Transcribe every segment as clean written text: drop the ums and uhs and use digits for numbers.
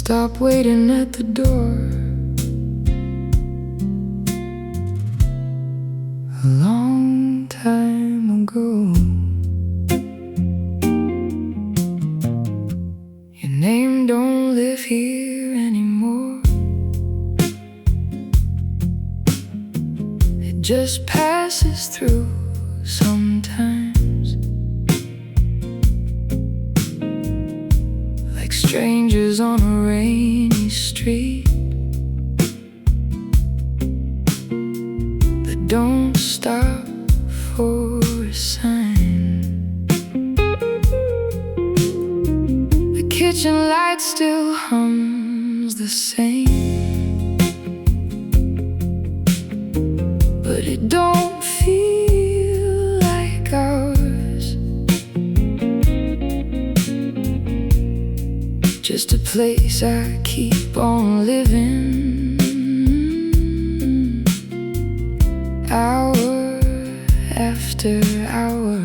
stop waiting at the door. A long time ago, your name don't live here anymore. It just passes through sometimes, like strangers on a rainy street that don't stop for a sign. The kitchen light still hums the same, but it don't feel like ours. Just a place I keep on living, hour after hour.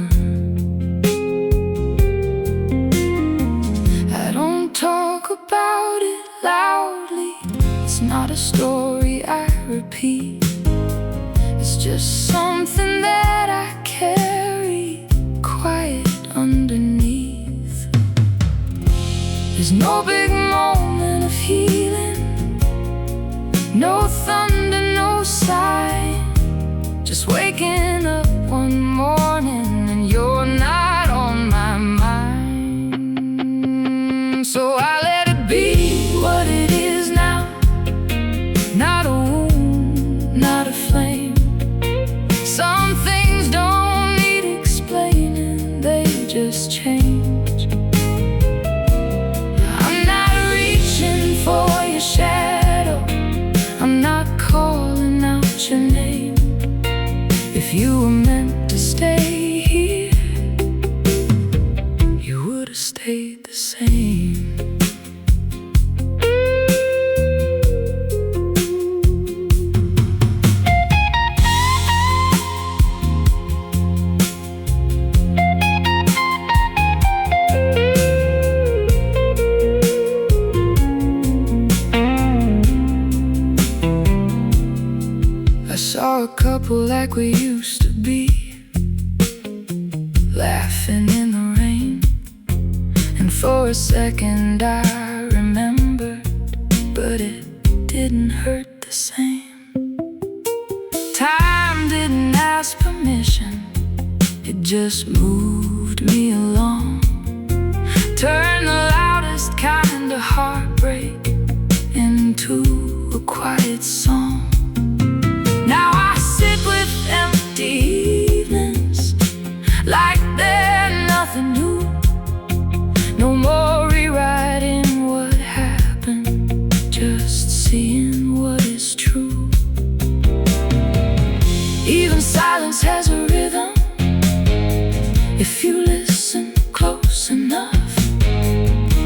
I don't talk about it loudly. It's not a story I repeat. It's just something that I carry quiet underneath. There's no big moment of healing, no thunder, no sign. Just waking up one morning and you're not on my mind. So I let it be what it is now. Not a wound, not a flame. Some things don't need explaining, they just change. I'm not reaching for your shadow, I'm not calling out your name. If you were meant to stay here, you would have stayed the same. I saw a couple like we used to be, laughing in the rain. And for a second I remembered, but it didn't hurt the same. Time didn't ask permission, it just moved me along. Turned the loudest kind of heartbreak into a quiet song. Now I sit with empty evenings, like they're nothing new. No more rewriting what happened, just seeing what is true. Even silence has a rhythm, if you listen close enough.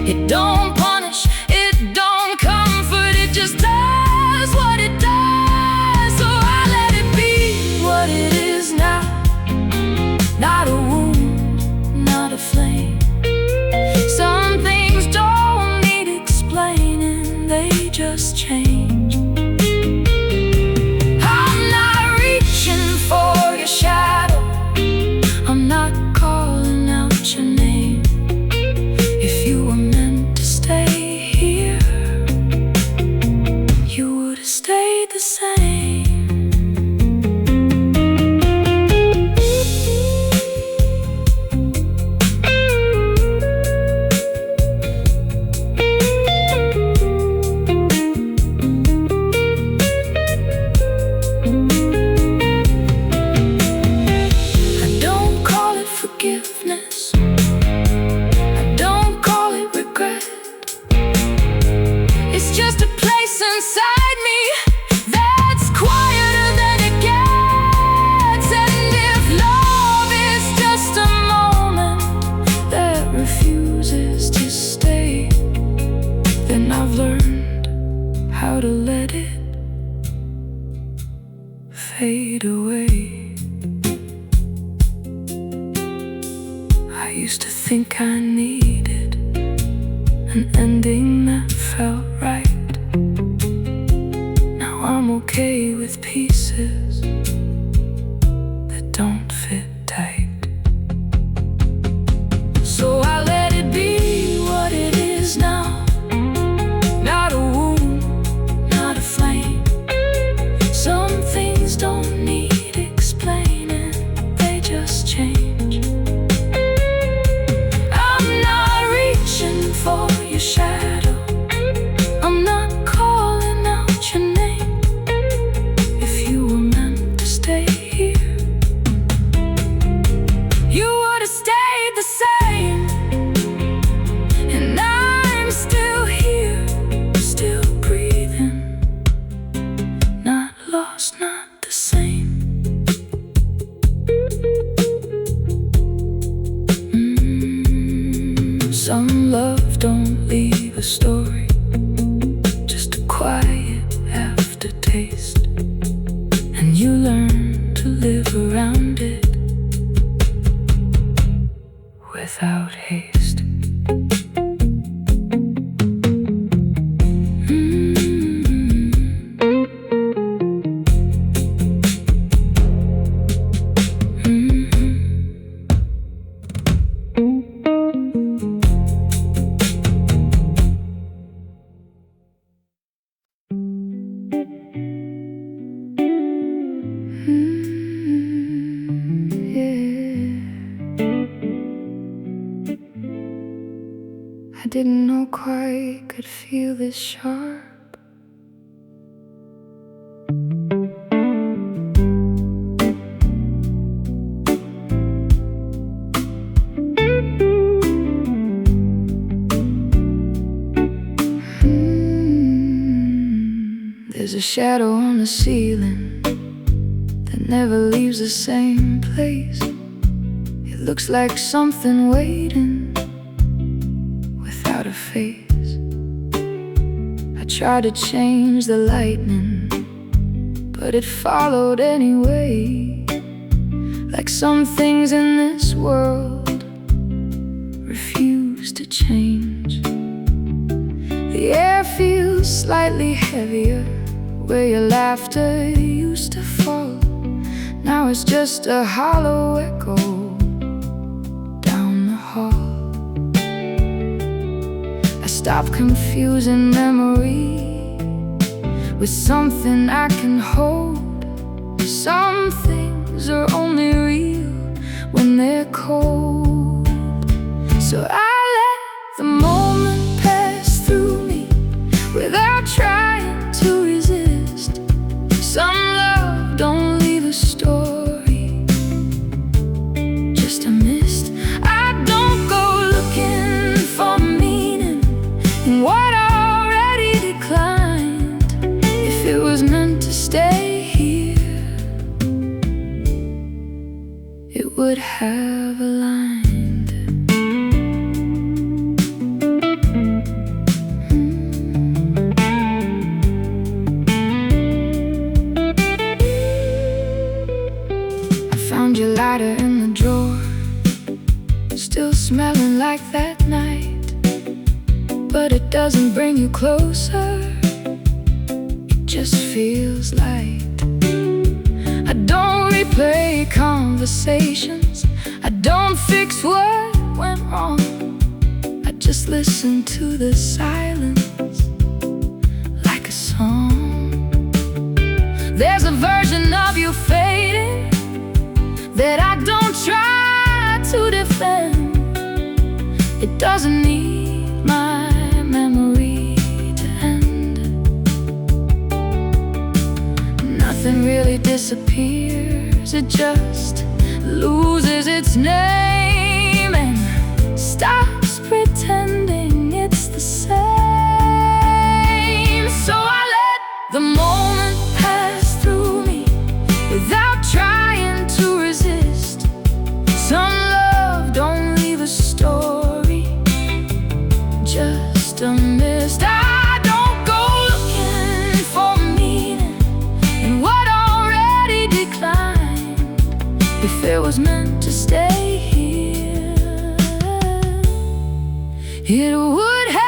It don't punish, it don't comfort, it just does what it does. It is now, not a wound, not a flame. Some things don't need explaining, they just change. I'm not reaching for your shadow, I'm not calling out your name. If you were meant to stay here, you would have stayed the same. Forgiveness, I don't call it regret. It's just a place inside me that's quieter than it gets. And if love is just a moment that refuses to stay, then I've learned how to let it fade away. I used to think I needed an ending that felt your shadow. I'm not calling out your name. If you were meant to stay here, you would have stayed the same. And I'm still here, still breathing, not lost, not the same. Some love don't leave a story, just a quiet aftertaste, and you learn to live around it without haste. I didn't know quite could feel this sharp. There's a shadow on the ceiling that never leaves the same place. It looks like something waiting without a face. I tried to change the lightning, but it followed anyway. Like some things in this world refuse to change. The air feels slightly heavier where your laughter used to fall. Now it's just a hollow echo down the hall. I stopped confusing memory with something I can hold. Some things are only real when they're cold. So I let the moment pass through me without trying to resist. Some love don't leave a story, just a mist. I don't go looking for meaning in what already declined. If it was meant to stay here, it would have aligned. Found your lighter in the drawer, still smelling like that night. But it doesn't bring you closer, it just feels light. I don't replay conversations, I don't fix what went wrong. I just listen to the silence like a song. There's a version of you fading that I don't try to defend. It doesn't need my memory to end. Nothing really disappears, it just loses its name and stops pretending it's the same. So I let the moment pass through me without trying to resist. Some love don't leave a story, just a mist. I don't go looking for meaning in what already declined. If it was meant to stay here, it would have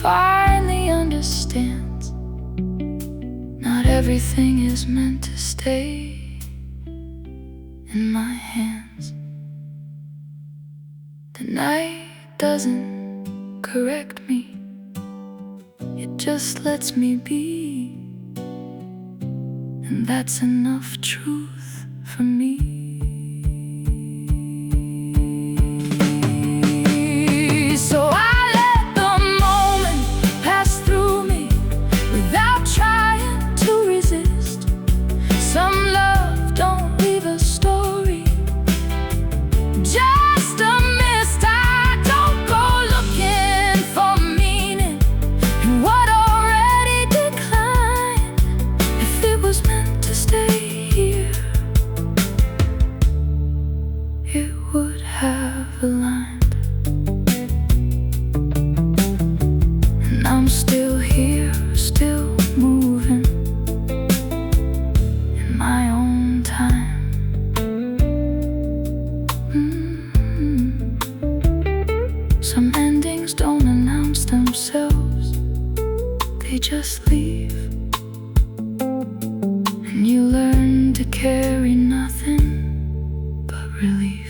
finally understands not everything is meant to stay in my hands. The night doesn't correct me, it just lets me be, and that's enough truth for me. So I let the moment pass through me without trying to resist. Some love don't leave a story, just a mist. I don't go looking for meaning in what already declined. If it was meant to stay here, it would have aligned. And I'm still here, still moving in my own time. Some endings don't announce themselves, they just leave, and you learn to carry nothing but relief.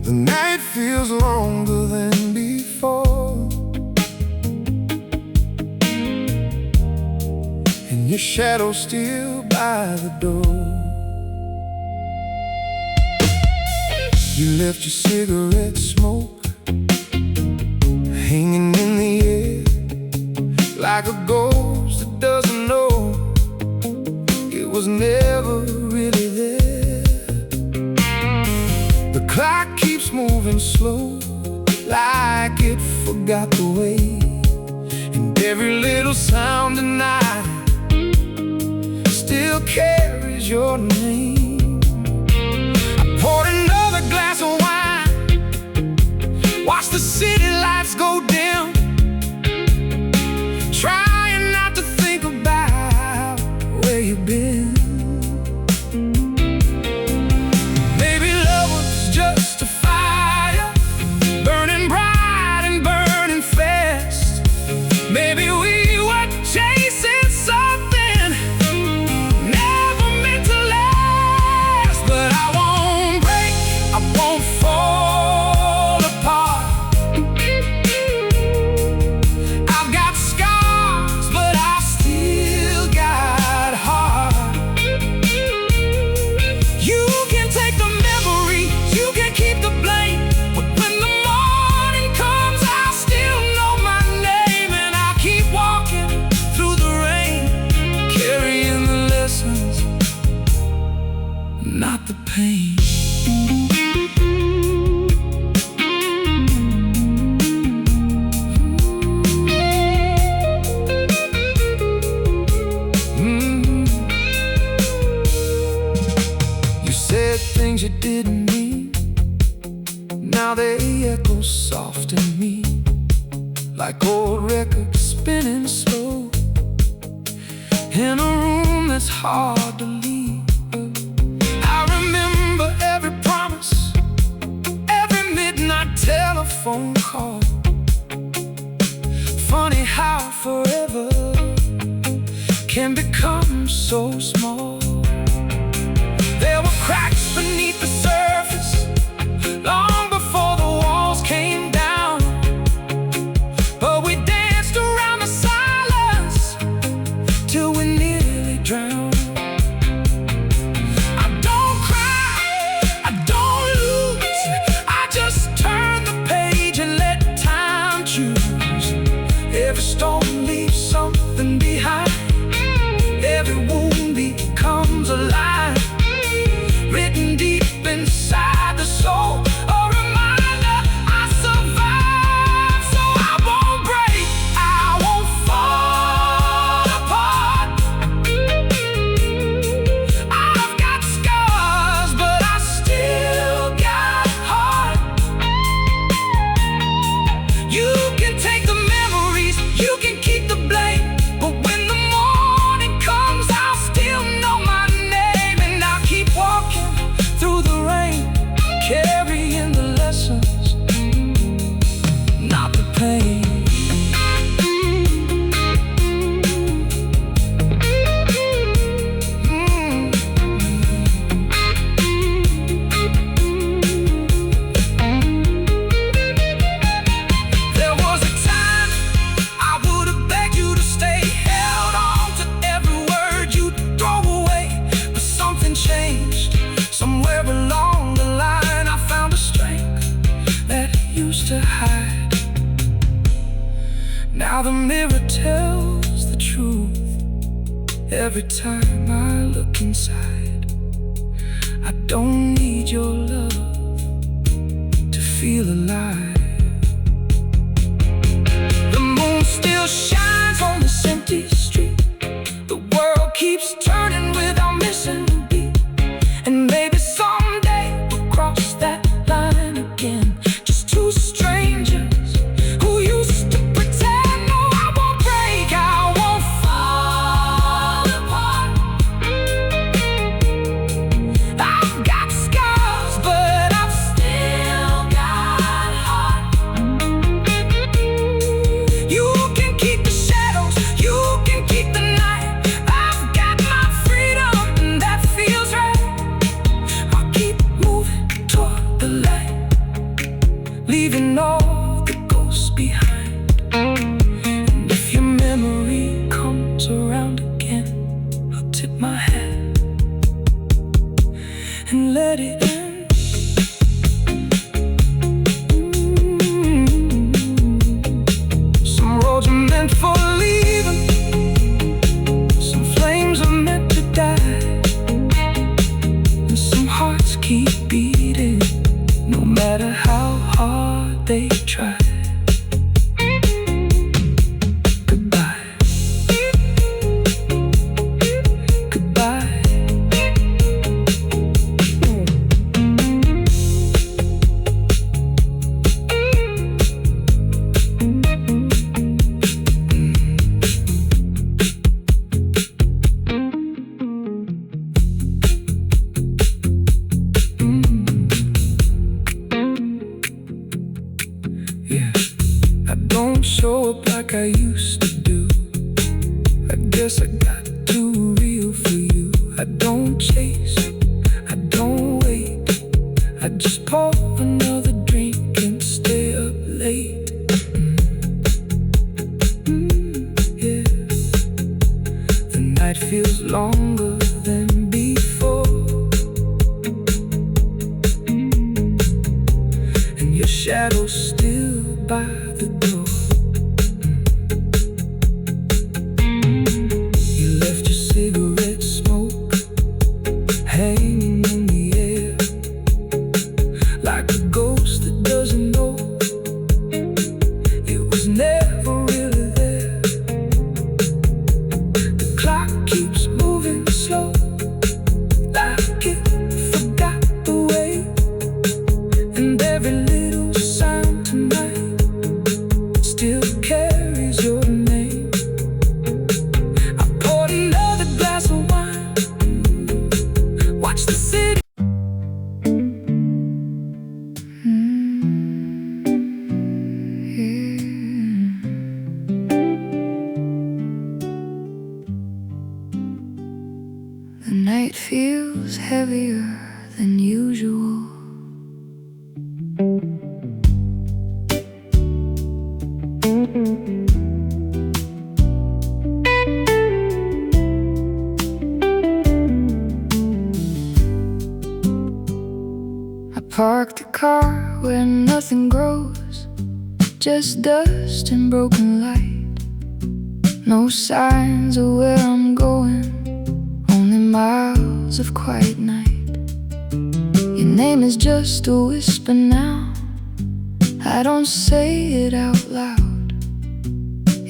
The night feels longer than before, and your shadow's still by the door. You left your cigarette smoke hanging in the air, like a ghost that doesn't know it was never really there. The clock keeps moving slow, like it forgot the way, and every little sound tonight still carries your name. I poured another glass of wine, watched the city lights go dim, trying not to think about where you've been. Just a fire, burning bright and burning fast. Maybe we were chasing something never meant to last. But I won't break, I won't fall apart. I've got scars, but I've still got heart. You can take the memory, you can keep the blame, but when the morning comes, I'll still know my name. And I'll keep walking through the rain, carrying the lessons, not the pain. You said things you didn't mean, now they echo soft in me, like old records spinning slow in a room that's hard to leave. I remember every promise, every midnight telephone call. Funny how forever can become so small. There were cracks beneath the surface long before the walls came down, but we danced around the silence till we nearly drowned. I don't cry, I don't lose, I just turn the page and let time choose. Every storm leaves something behind, every wound becomes alive, written deep in used to hide. Now the mirror tells the truth. Every time I look inside, I don't need your love to feel alive. The moon still shines on this empty street. The world keeps turning without missing a beat. And maybe someday we'll cross that line again. Just two strangers who used to pretend. No, I won't break, I won't fall apart. I've got scars, but I've still got heart. You can keep the shadows, you can keep the night. I've got my freedom, and that feels right. I'll keep moving toward the light, leaving all the ghosts behind. And if your memory comes around again, I'll tip my hat and let it in. Some roads are meant for leaving, some flames are meant to die, and some hearts keep beating, no matter how hard they try. Goodbye, goodbye. Yeah, I don't show up like I used to do. I guess I got too real for you. I don't chase, I don't wait. I just pour another drink and stay up late. Yeah, the night feels longer than before, and your shadow's still by the door. You left your cigarette smoke hanging in the air, like a ghost that doesn't know it was never really there. The clock keeps moving slow, like it forgot the way. And every little sound tonight still carries your name. I poured another glass of wine, watch the city. The night feels heavier than usual. I parked the car where nothing grows, just dust and broken light. No signs of where I'm going, only miles of quiet night. Your name is just a whisper now, I don't say it out loud.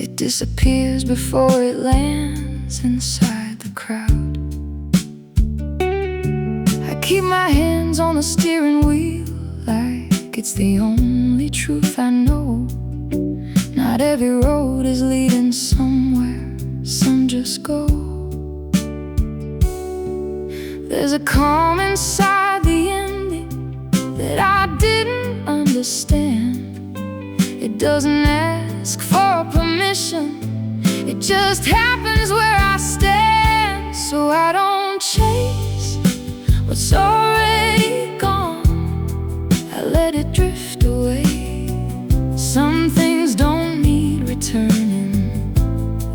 It disappears before it lands inside the crowd. I keep my hands on the steering wheel like it's the only truth I know. Not every road is leading somewhere, some just go. There's a calm inside the ending that I didn't understand. It doesn't ask for permission, it just happens where I stand. So I don't chase what's already gone, I let it drift away. Some things don't need returning,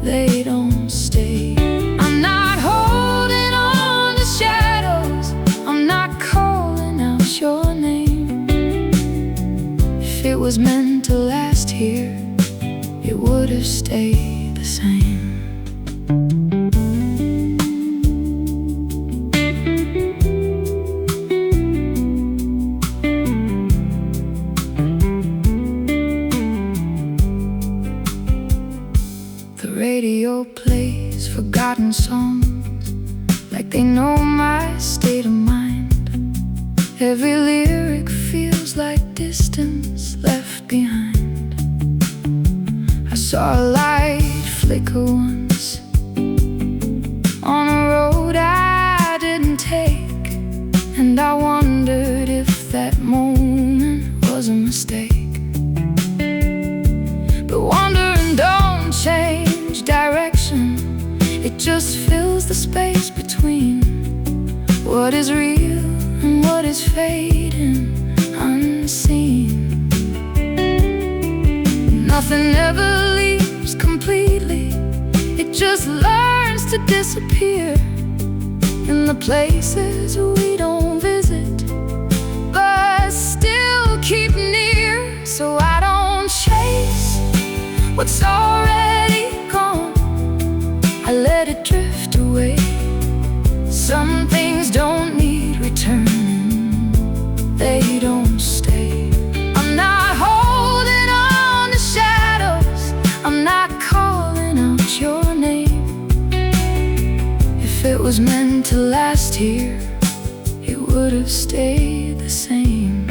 they don't stay. I'm not holding on to shadows, I'm not calling out your name. If it was meant to last here, it would have stayed the same. The radio plays forgotten songs like they know my state of mind. Every lyric feels like distance left behind. I saw a light flicker once on a road I didn't take, and I wondered if that moment was a mistake. But wandering don't change direction, it just fills the space between what is real and what is fading unseen. Nothing ever leaves completely, it just learns to disappear in the places we don't visit but still keep near. So I don't chase what's already gone, I let it drift away. Some things don't need returning, they don't stay. I'm not holding on to shadows, I'm not calling out your name. If it was meant to last here, it would have stayed the same.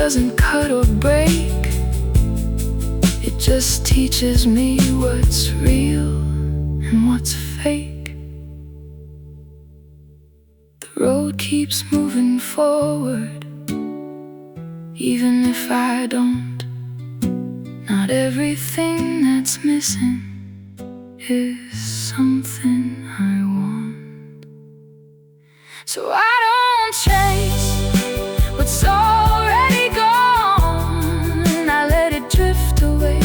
Doesn't cut or break, it just teaches me what's real and what's fake. The road keeps moving forward, even if I don't. Not everything that's missing is something I want. So I don't chase what's already gone, I let it drift away.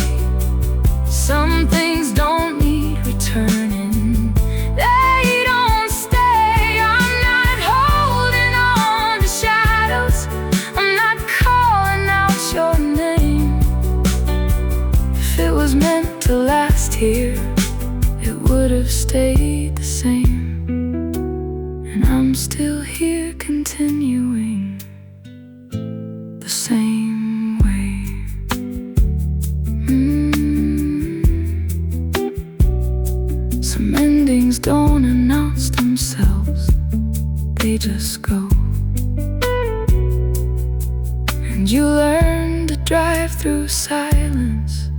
Some things don't need returning, they don't stay. I'm not holding on to shadows, I'm not calling out your name. If it was meant to last here, it would have stayed the same. And I'm still here continuing the same way. Some endings don't announce themselves, they just go. And you learn to drive through silence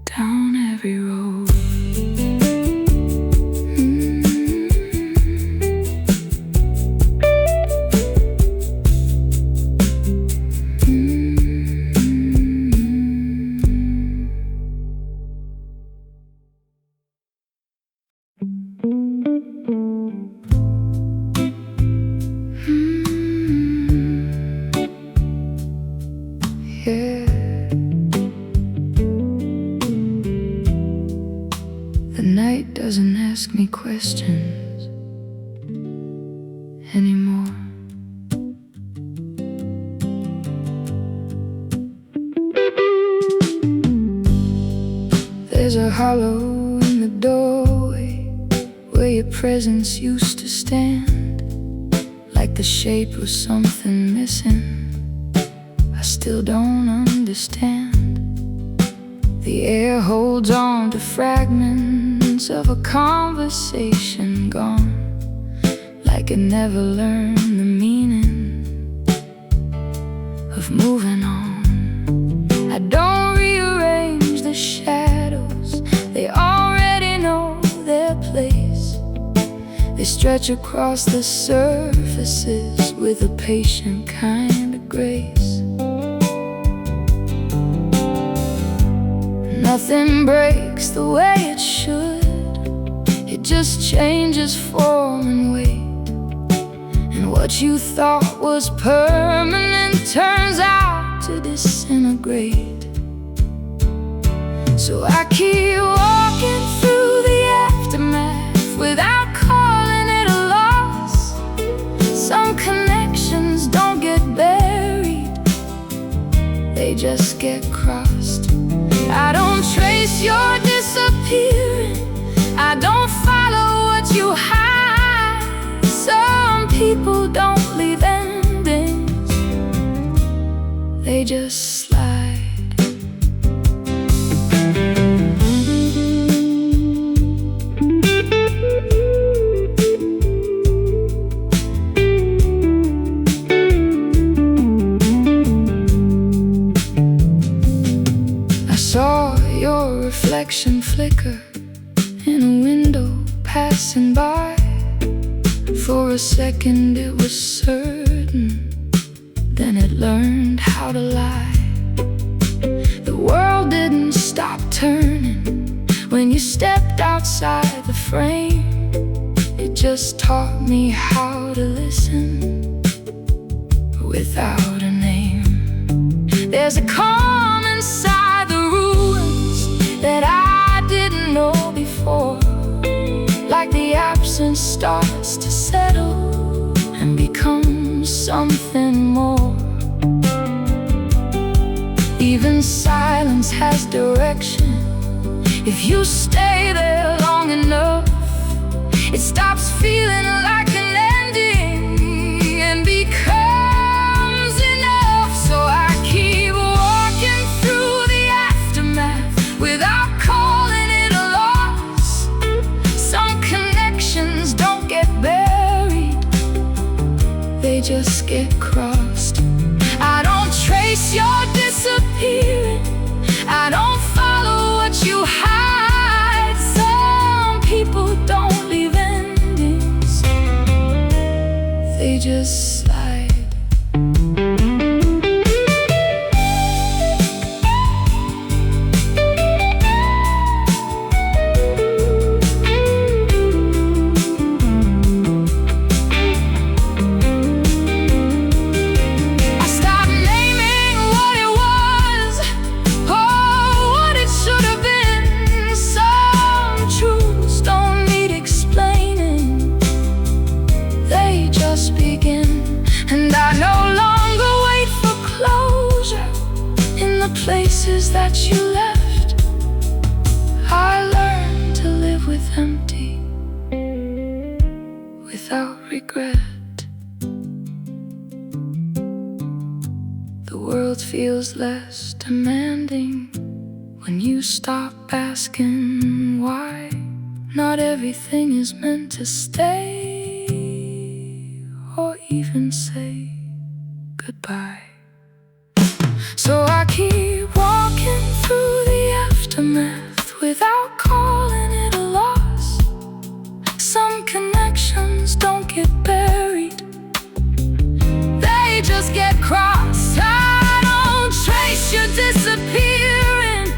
down every road. The night doesn't ask me questions anymore. There's a hollow in the doorway where your presence used to stand, like the shape of something missing I still don't understand. The air holds on to fragments of a conversation gone, like it never learned the meaning of moving on. I don't rearrange the shadows, they already know their place. They stretch across the surfaces with a patient kind of grace. Nothing breaks the way it should, it just changes form and weight. And what you thought was permanent turns out to disintegrate. So I keep walking through the aftermath without calling it a loss. Some connections don't get buried, they just get crossed. I don't trace your disappearing, I don't follow what you hide. Some people don't leave endings, they just slide. Saw your reflection flicker in a window passing by. For a second it was certain, then it learned how to lie. The world didn't stop turning when you stepped outside the frame. It just taught me how to listen without a name. There's a calm inside the ruins that I didn't know before. Like the absence starts to settle and become something more. Even silence has direction. If you stay there long enough, it stops feeling like an ending and becomes enough. So I keep walking through the aftermath without calling it a loss. Some connections don't get buried, they just get crossed. I don't trace your disappearing, I don't follow what you hide. Some people don't leave endings, they just slide. And I no longer wait for closure in the places that you left. I learned to live with empty, without regret. The world feels less demanding when you stop asking why. Not everything is meant to stay or even say goodbye. So I keep walking through the aftermath without calling it a loss. Some connections don't get buried, they just get crossed. I don't trace your disappearing,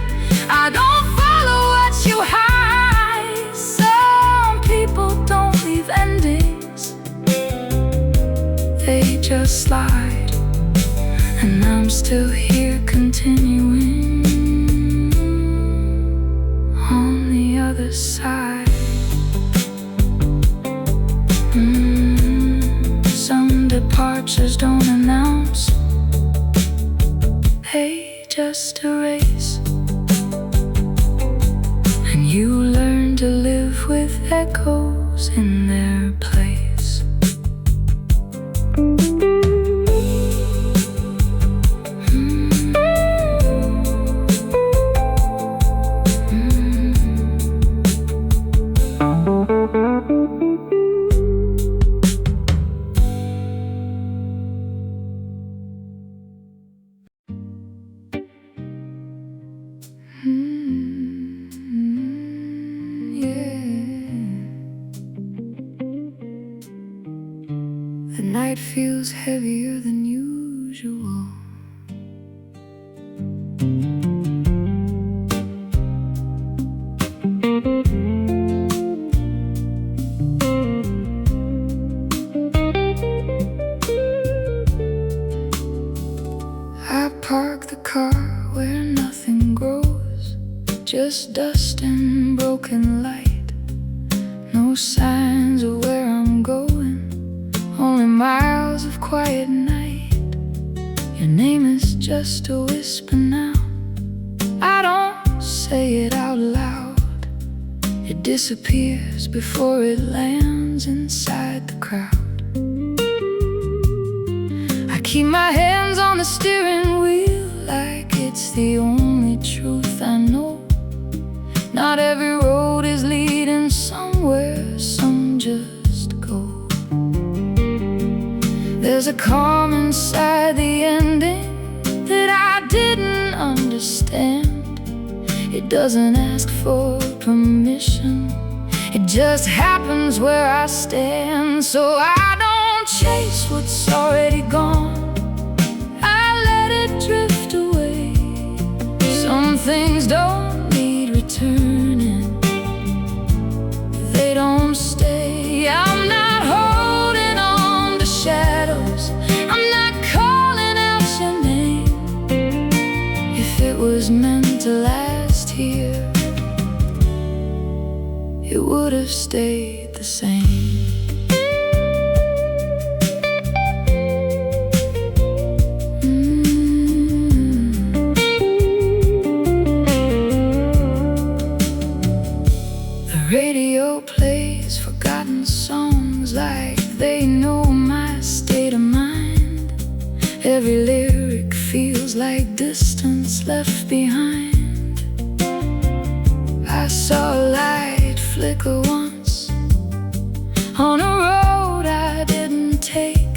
I don't follow what you hide. Some people don't leave endings, they just slide. And I'm still here continuing on the other side. Some departures don't announce, they just erase. And you learn to live with echoes in their place. Yeah. the night feels heavier than usual. I park the car where nothing grows, just dust and broken light. No signs of where I'm going, only miles of quiet night. Your name is just a whisper now, I don't say it out loud. It disappears before it lands inside the crowd. I keep my hands on the steering wheel like it's the only truth I know. Not every road is leading somewhere, some just go. There's a calm inside the ending that I didn't understand. It doesn't ask for permission, it just happens where I stand. So I don't chase what's already gone, I let it drift away. Some things don't need returning, they don't stay. I'm not holding on to shadows, I'm not calling out your name. If it was meant to last here, it would have stayed the same. The radio plays forgotten songs like they know my state of mind. Every lyric feels like distance left behind. I saw a light flicker once on a road I didn't take,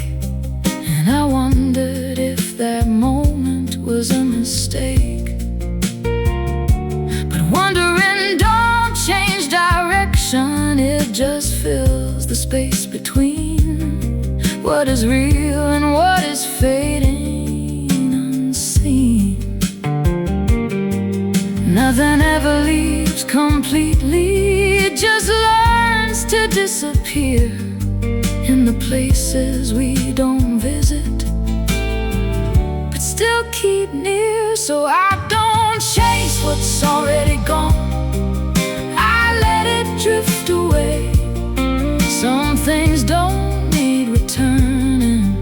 and I wondered if that moment was a mistake. But wondering don't change direction, it just fills the space between what is real and what is fading unseen. Nothing ever leaves completely, it just learns to disappear in the places we don't visit, but still keep near. So I don't chase what's already gone, I let it drift away. Some things don't need returning,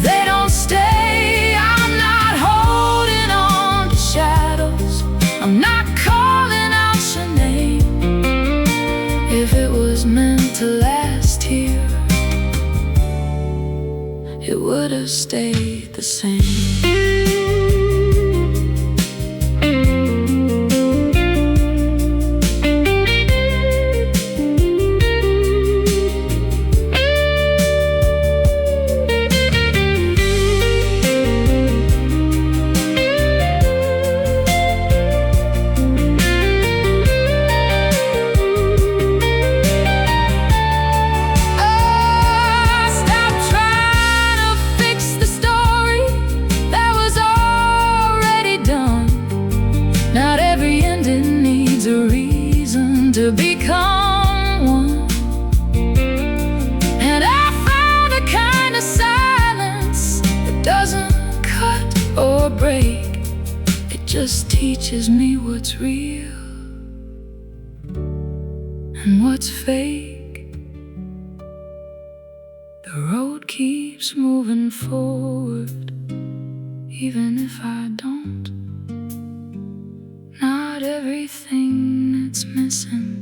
they don't stay. I'm not holding on to shadows, I'm not calling out your name. If it was meant to last here, it would have stayed the same. To become one, and I found a kind of silence that doesn't cut or break. It just teaches me what's real and what's fake. The road keeps moving forward, even if I don't. Not everything that's missing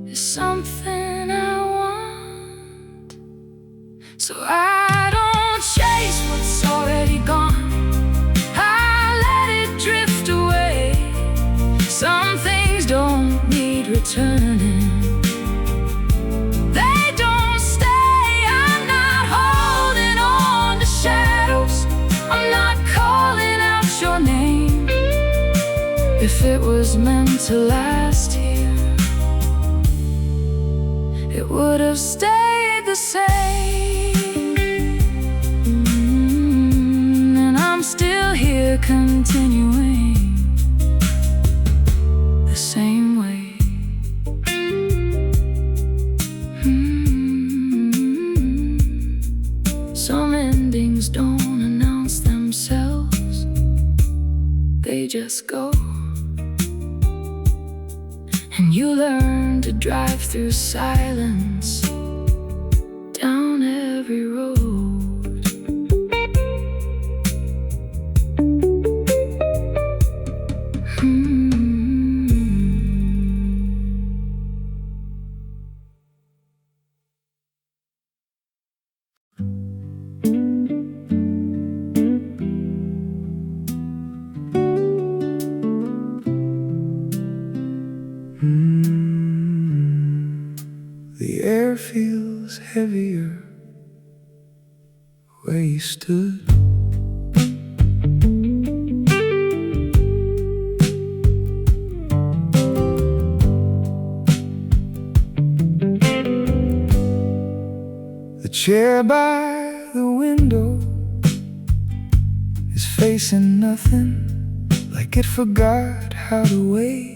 is something I want. So I don't chase what's already gone, I let it drift away. Some things don't need returning, they don't stay. I'm not holding on to shadows, I'm not calling out your name. If it was meant to last here, it would have stayed the same. And I'm still here continuing the same way. Some endings don't announce themselves, they just go. And you learn to drive through silence down every road. The air feels heavier where you stood. The chair by the window is facing nothing, like it forgot how to wait.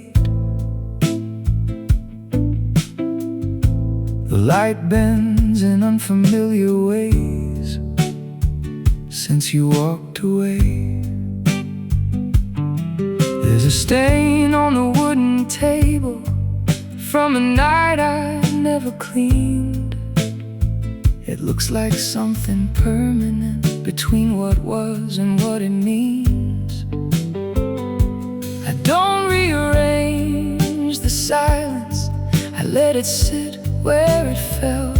The light bends in unfamiliar ways since you walked away. There's a stain on the wooden table from a night I never cleaned. It looks like something permanent between what was and what it means. I don't rearrange the silence, I let it sit where it fell.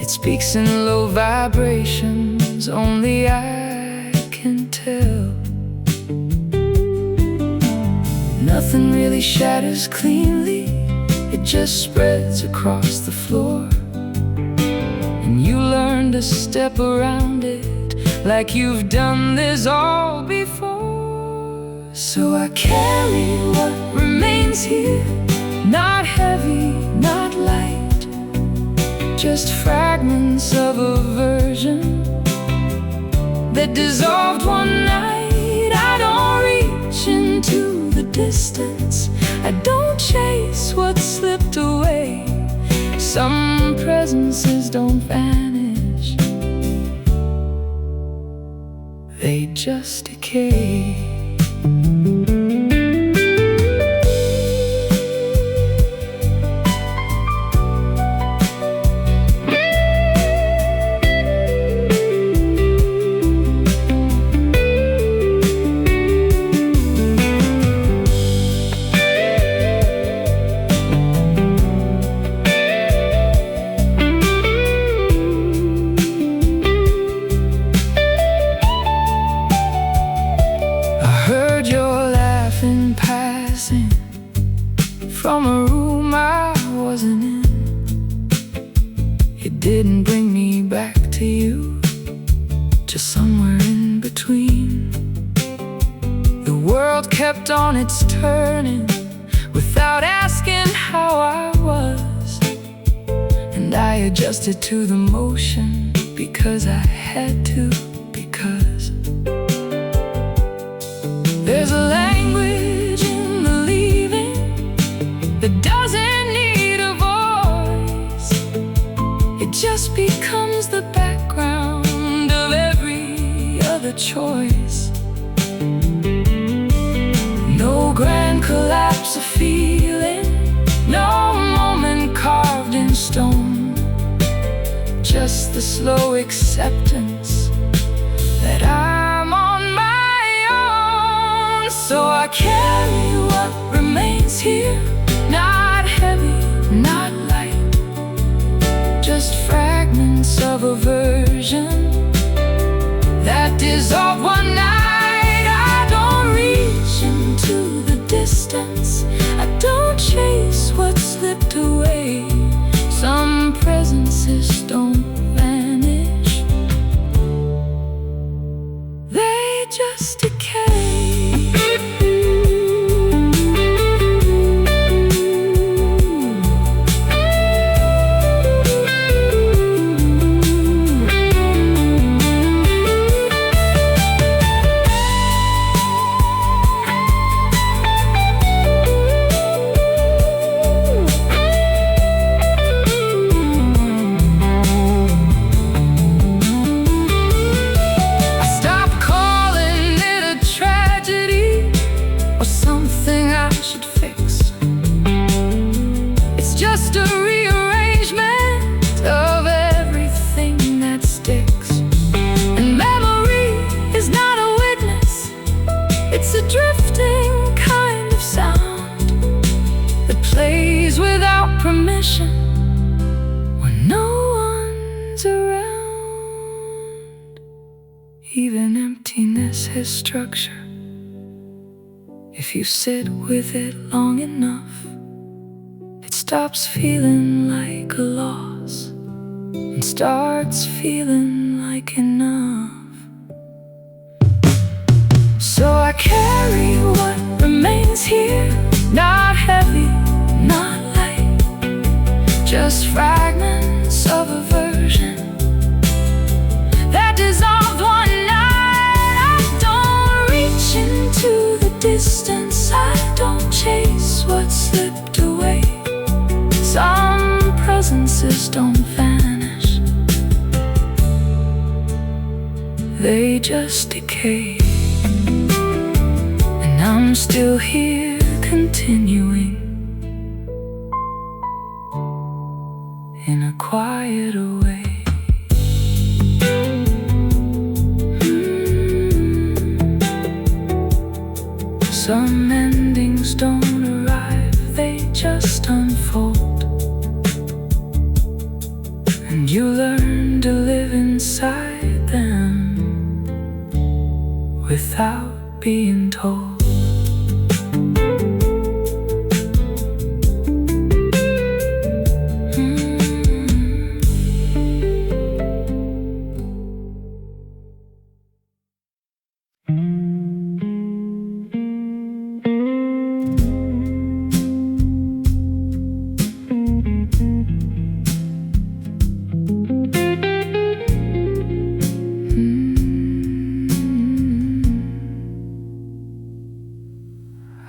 It speaks in low vibrations, only I can tell. Nothing really shatters cleanly, it just spreads across the floor. And you learn to step around it like you've done this all before. So I carry what remains here, not heavy, not light, just fragments of a version that dissolved one night. I don't reach into the distance, I don't chase what slipped away. Some presences don't vanish, they just decay. From a room I wasn't in, it didn't bring me back to you, just somewhere in between. The world kept on its turning without asking how I was, and I adjusted to the motion because I had to, because there's a language in the leaving that doesn't need a voice. It just becomes the background of every other choice. No grand collapse of feeling, no moment carved in stone, just the slow acceptance that I'm on my own. So I carry what remains here, not heavy, not light, just fragments of a version that dissolved one night. I don't reach into the distance, I don't chase what slipped away. Some presences don't vanish, they just decay. Even emptiness has structure. If you sit with it long enough, it stops feeling like a loss and starts feeling like enough. So I carry what remains here, not heavy, not light, just fragments of a version that dissolved one night. I don't reach into the distance, I don't chase what slipped away. Some presences don't vanish, they just decay. And I'm still here continuing in a quieter way. Some endings don't arrive, they just unfold. And you learn to live inside them without being told.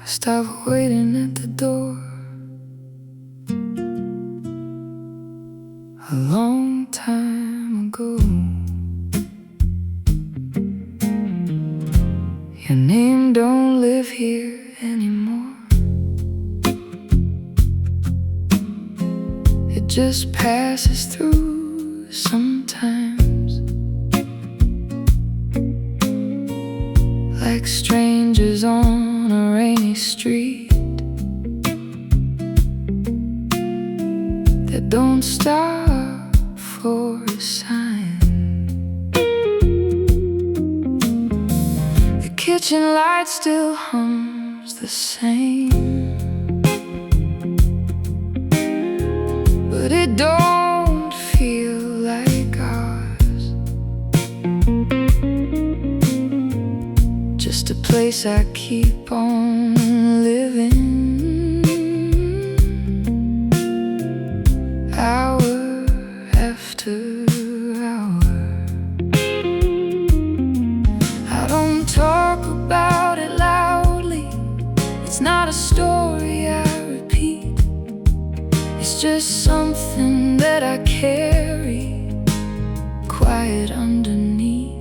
Stop waiting at the door. A long time ago, your name don't live here anymore. It just passes through sometimes, like strangers on a rainy street that don't stop for a sign. The kitchen light still hums the same, but it don't feel like ours. Just a place I keep on living, hour after hour. I don't talk about it loudly, it's not a story I repeat. It's just something that I carry quiet underneath.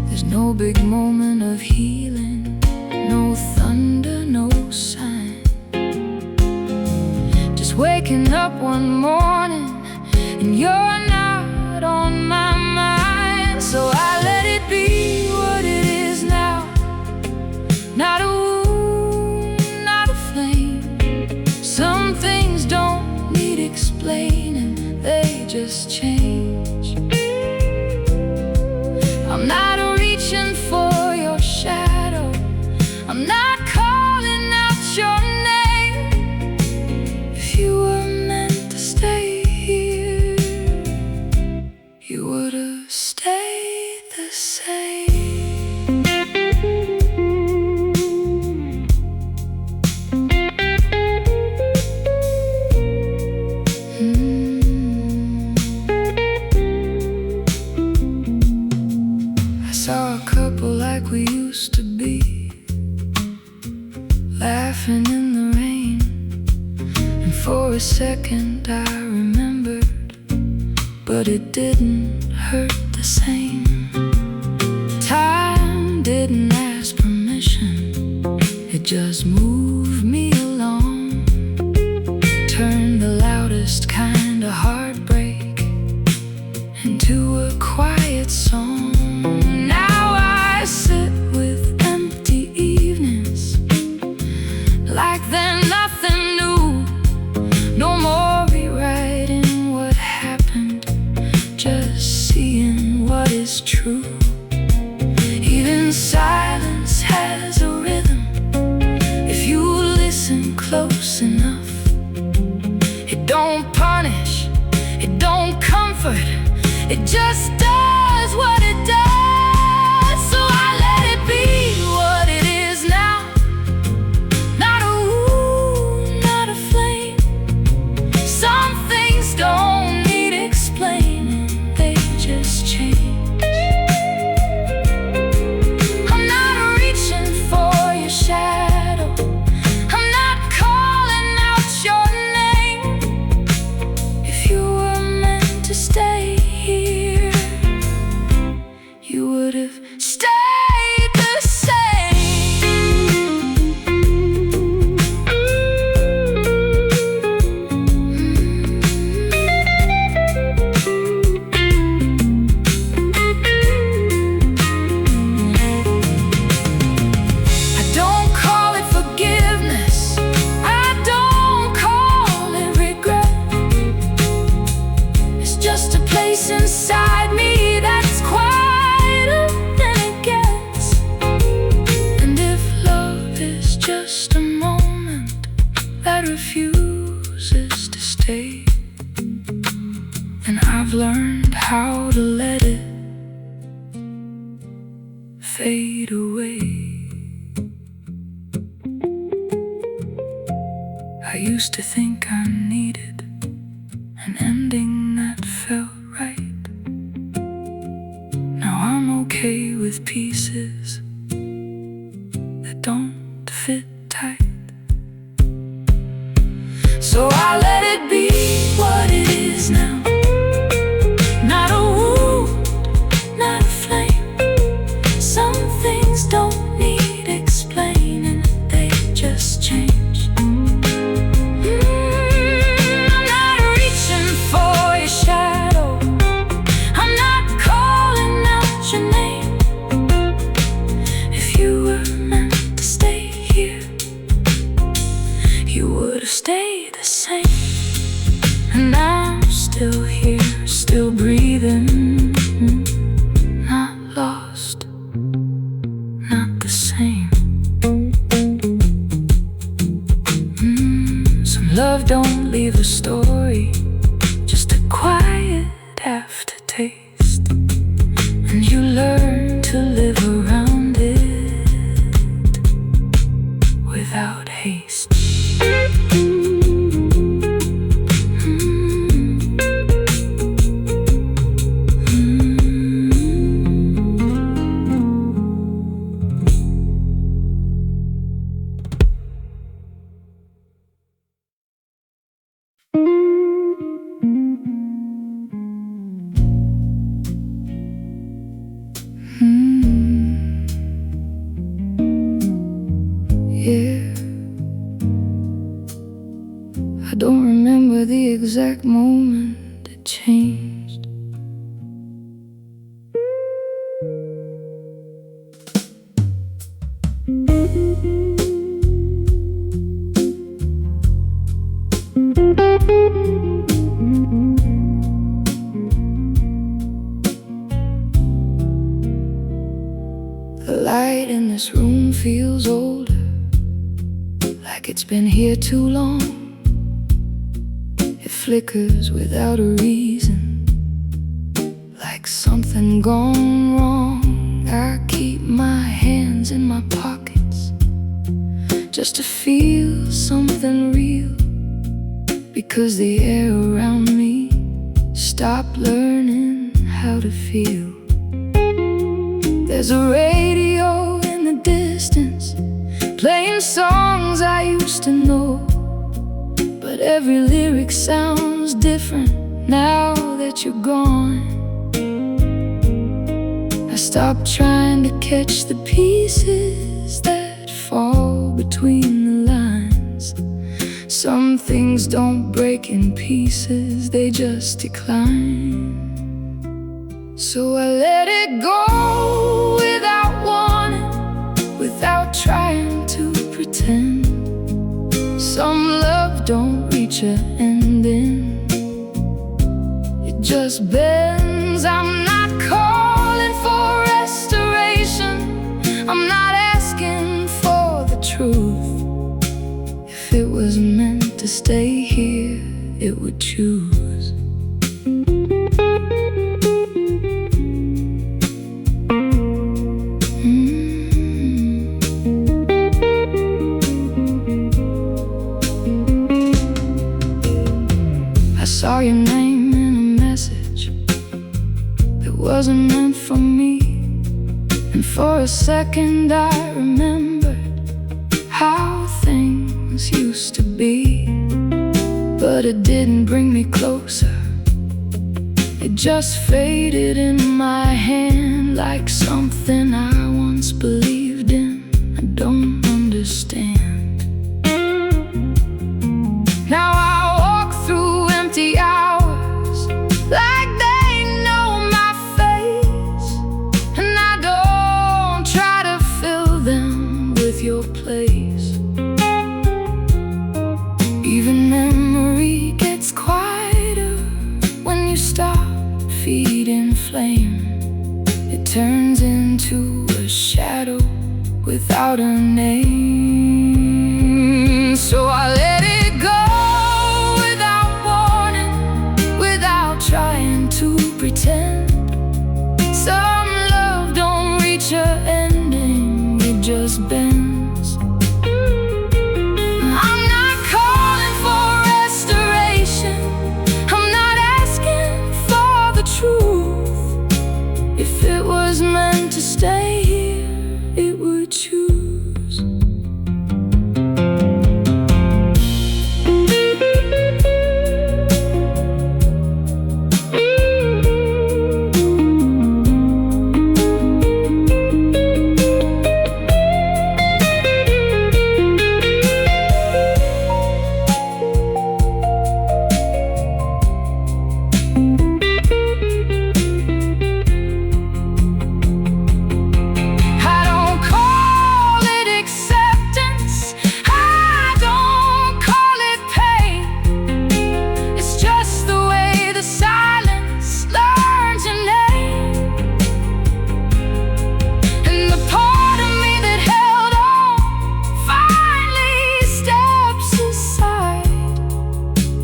There's no big moment of healing, no thunder, no sign. Just waking up one morning and you're not on my mind. So I let it be what it is now, not a wound, not a flame. Some things don't need explaining, they just change. I'm not reaching for your shadow, I'm not calling out your name. If you were meant to stay here, you would've stayed the same. I saw a couple like we used to be, laughing in the rain. And for a second I remembered, but it didn't hurt the same. Time didn't ask permission, it just moved me along. Turned the loudest kind of heartbreak into a quiet song. Now I sit with empty evenings, like they're nothing new. No more rewriting what happened, just seeing what is don't punish, it don't comfort, it just does what it does. So I let it be what it is now. Not a wound, not a flame. Some things don't need explaining, they just change. I'm not reaching for your shadow, I'm not calling out your name. If you were meant to stay here, you would have stayed the I don't call it forgiveness, I don't call it regret. It's just a place inside me that's quieter than it gets. And if love is just a moment that refuses to stay, then I've learned how to let it fade away. I used to think I needed an ending that felt right. Now I'm okay with pieces that don't fit tight. So I let it be what it is now. Not a wound, not a flame. Some things don't need explaining, they just change. I'm not reaching for your shadow, I'm not calling out your name. If you were meant to stay here, you would have stayed the same. And I'm still here, still breathing, not lost, not the same. Some love don't leave a story, just a quiet aftertaste. And you learn to live around it without haste. Yeah, I don't remember the exact moment it changed. The light in this room feels older, like it's been here too long. It flickers without a reason, like something gone wrong. I keep my hands in my pockets just to feel something real, because the air around me stopped learning how to feel. There's a radio in the distance playing songs I used to know, but every lyric sounds different now that you're gone. I stopped trying to catch the pieces that fall between the lines. Some things don't break in pieces, they just decline. So I let it go without warning, without trying to pretend. Some love don't reach an ending, it just bends. I'm not calling for restoration, I'm not asking for the truth. If it was meant to stay here, it would would choose. I saw your name in a message that wasn't meant for me, and for a second I remembered how things used to be. But it didn't bring me closer, it just faded in my hand like something I once believed in. I don't understand. Now I walk through empty hours like they know my face, and I don't try to fill them with your place. Even memory gets quieter when you stop feeding flame. It turns into a shadow without a name. So I let it go without warning, without trying to pretend. Some love don't reach a ending, it just bends. I'm not calling for restoration, I'm not asking for the truth. If it was meant to stay here, it would choose.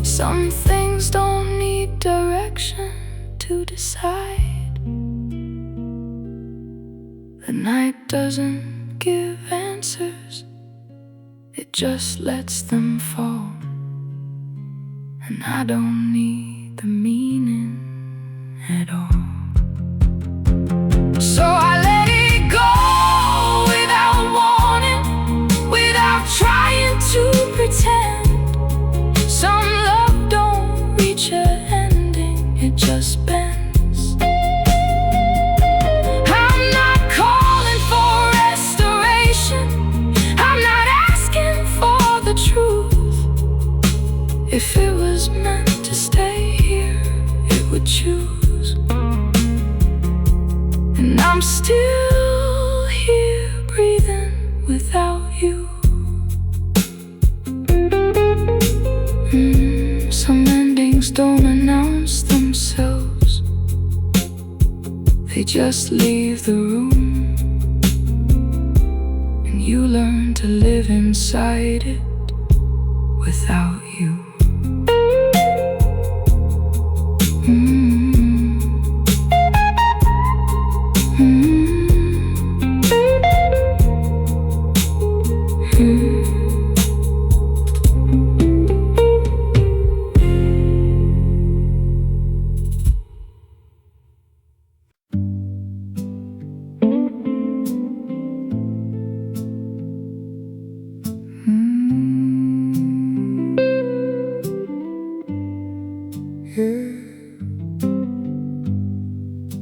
Some things don't need direction to decide. The night doesn't give answers, it just lets them fall. And I don't need the meaning at all. So I let it go without warning, without trying to pretend. Some love don't reach a ending, it just bends. I'm not calling for restoration, I'm not asking for the truth. If it was meant to stay here, it would choose. And I'm still here breathing without you. Some endings don't announce themselves, they just leave the room, and you learn to live inside it without you.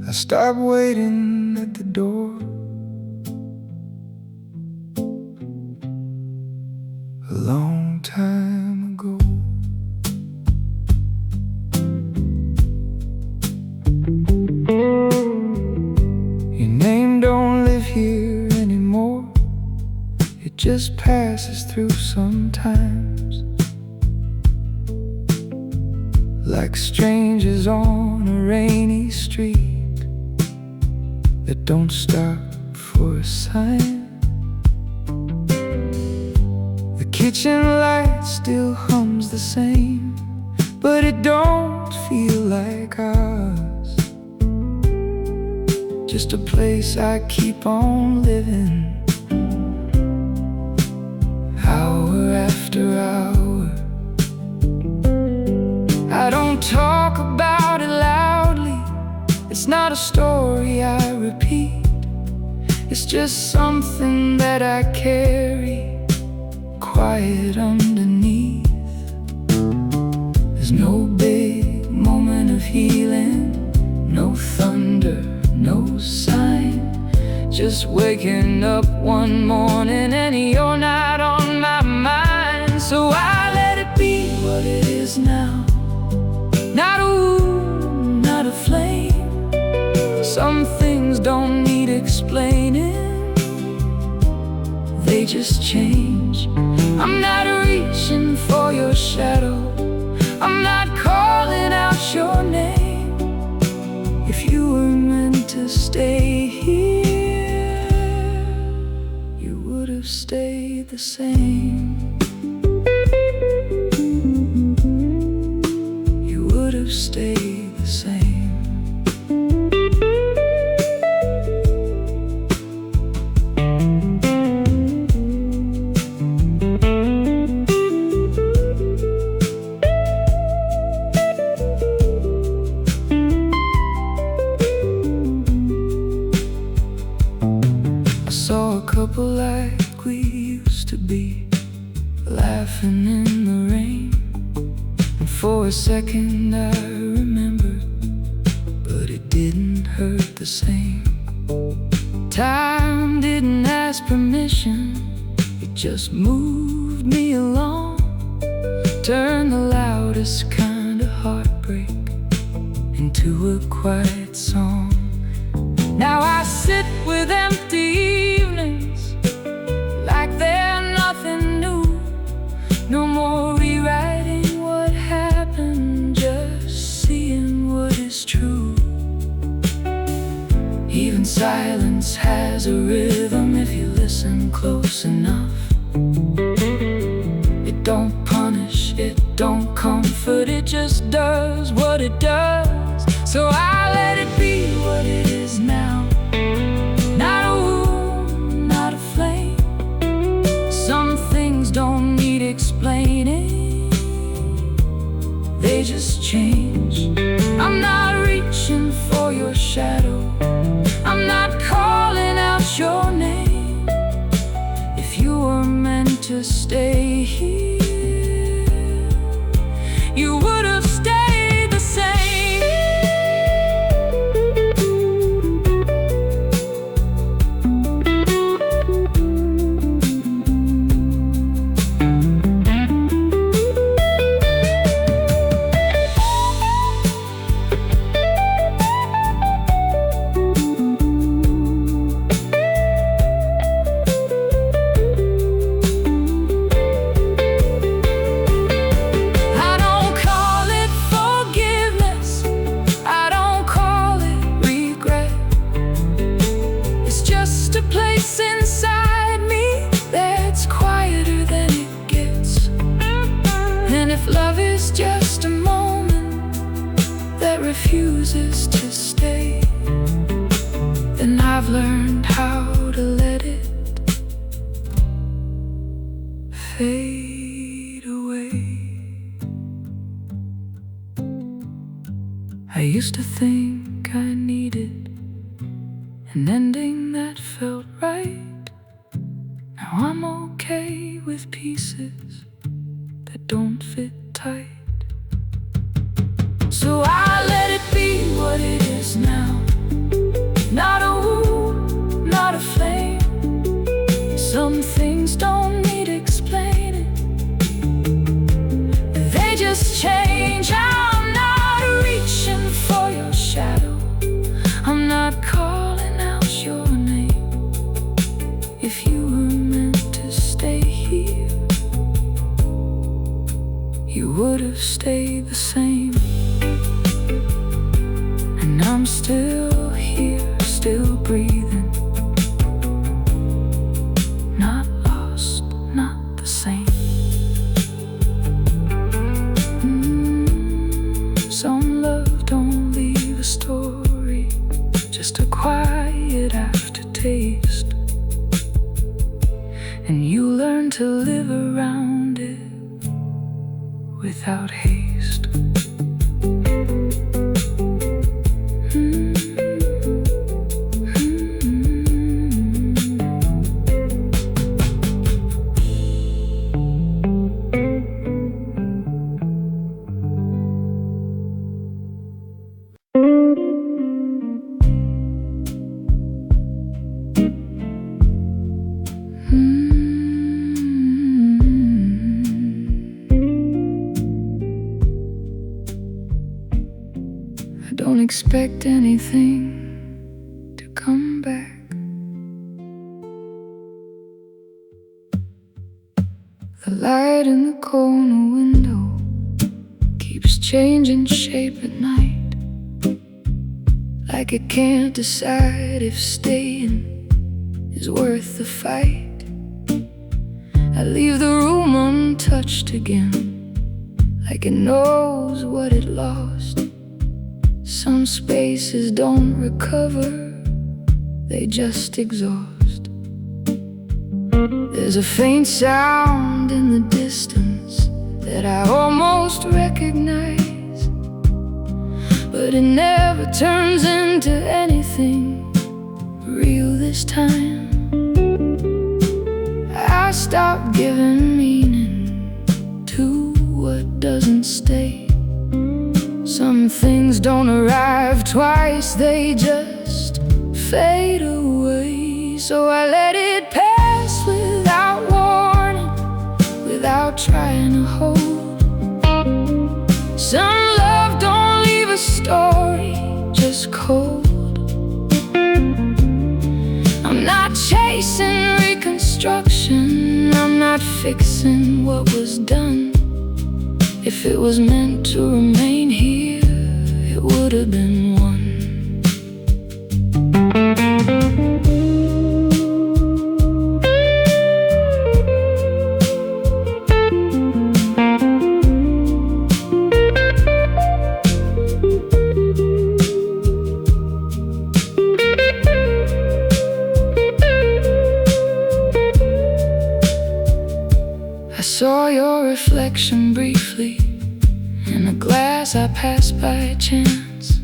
I stopped waiting at the door a long time ago. Your name don't live here anymore, it just passes through sometimes, like strangers on a rainy street that don't stop for a sign. The kitchen light still hums the same, but it don't feel like ours. Just a place I keep on living, hour after hour. I don't talk about it loudly. It's not a story I repeat. It's just something that I carry quiet underneath. There's no big moment of healing, no thunder, no sign. Just waking up one morning and you're not on my mind. So I let it be what it is now. Not a wound, not a flame. Some things don't need explaining, they just change. I'm not reaching for your shadow, I'm not calling out your name. If you were meant to stay here, you would have stayed the same. You would have stayed the same. Couple like we used to be, laughing in the rain. And for a second I remembered, but it didn't hurt the same. Time didn't ask permission, it just moved me along. Turned the loudest kind of heartbreak into a quiet song. Now I sit with empty evenings, like they're nothing new. No more rewriting what happened, just seeing what is true. Even silence has a rhythm if you listen close enough. It don't punish, it don't comfort, it just does what it does. So I let it be what it is now. Not a wound, not a flame. Some things don't need explaining, they just change. I'm not reaching for your shadow, I'm not calling out your name. If you were meant to stay here, you would have stayed the same. Love is just a moment that refuses to stay, then I've learned how to let it fade away. I used to think I needed an ending that felt right. Now I'm okay with pieces that don't fit tight. So I let it be what it is now. Not a wound, not a flame. Some things don't need explaining, they just change. I'm not reaching for your shadow, I'm not calling out your name. If you were meant to stay here, you would have stayed the same. And I'm still here, still breathing, not lost, not the same. Some love don't leave a story, just a quiet aftertaste, and you learn to live around it without haste. I don't expect anything to come back. The light in the corner window keeps changing shape at night, like it can't decide if staying is worth the fight. I leave the room untouched again, like it knows what it lost. Some spaces don't recover, they just exhaust. There's a faint sound in the distance that I almost recognize, but it never turns into anything real this time. I stopped giving meaning to what doesn't stay. Some things don't arrive twice, they just fade away. So I let it pass without warning, without trying to hold. Some love don't leave a story, just cold. I'm not chasing reconstruction, I'm not fixing what was done. If it was meant to remain here, it would have been one. I saw your reflection briefly in a glass I passed by chance.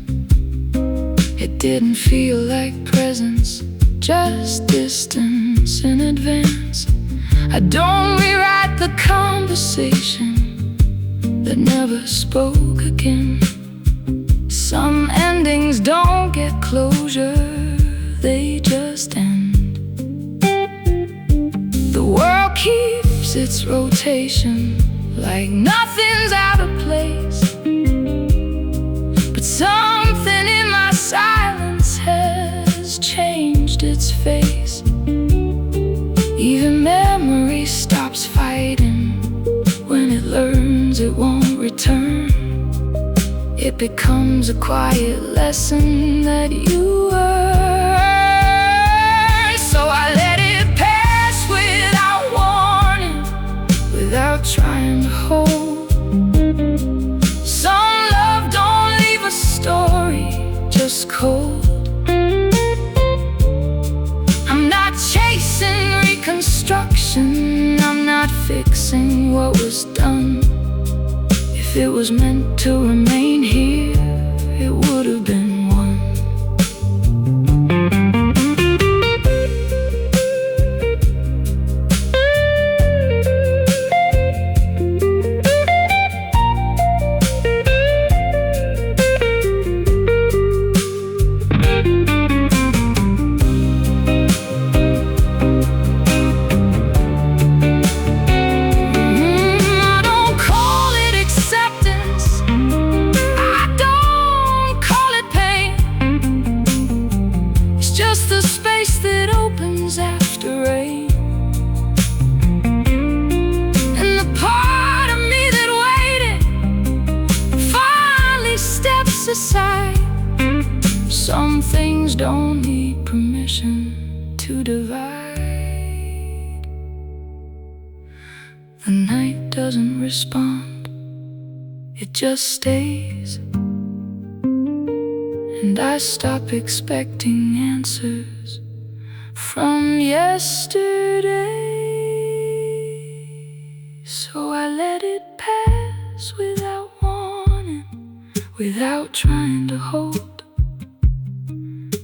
It didn't feel like presence, just distance in advance. I don't rewrite the conversation that never spoke again. Some endings don't get closure, they just end. The world keeps its rotation, like nothing's out of place. But something in my silence has changed its face. Even memory stops fighting when it learns it won't return. It becomes a quiet lesson that you earn. So I let it pass without warning, without trying to hold. Some love don't leave a story, just cold. I'm not chasing reconstruction, I'm not fixing what was done. If it was meant to remain here, it would have been one. Aside. Some things don't need permission to divide. The night doesn't respond, it just stays. and I stop expecting answers from yesterday. So I let it pass without warning, without trying to hold.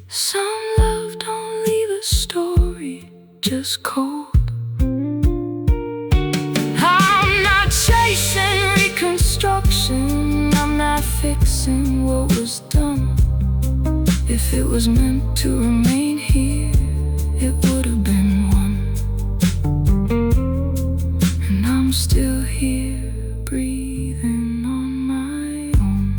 Some love don't leave a story, just cold. I'm not chasing reconstruction, I'm not fixing what was done. If it was meant to remain here, it would have been one. And I'm still here, breathing on my own.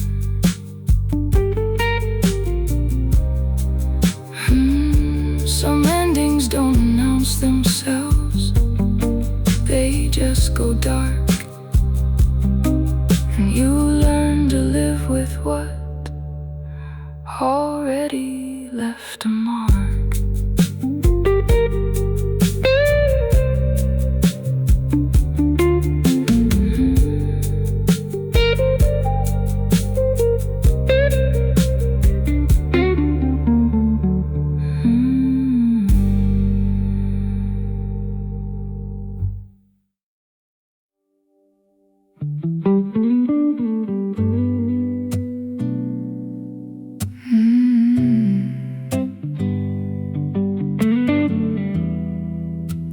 Some endings don't announce themselves, they just go dark. And you learn to live with what already left a mark.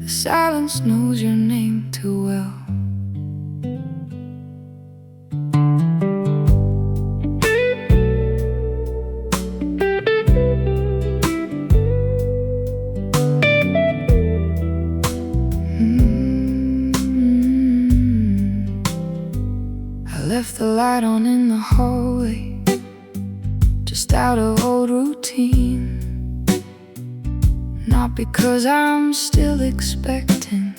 Silence knows your name too well. I left the light on in the hallway, just out of old routine. Not because I'm still expecting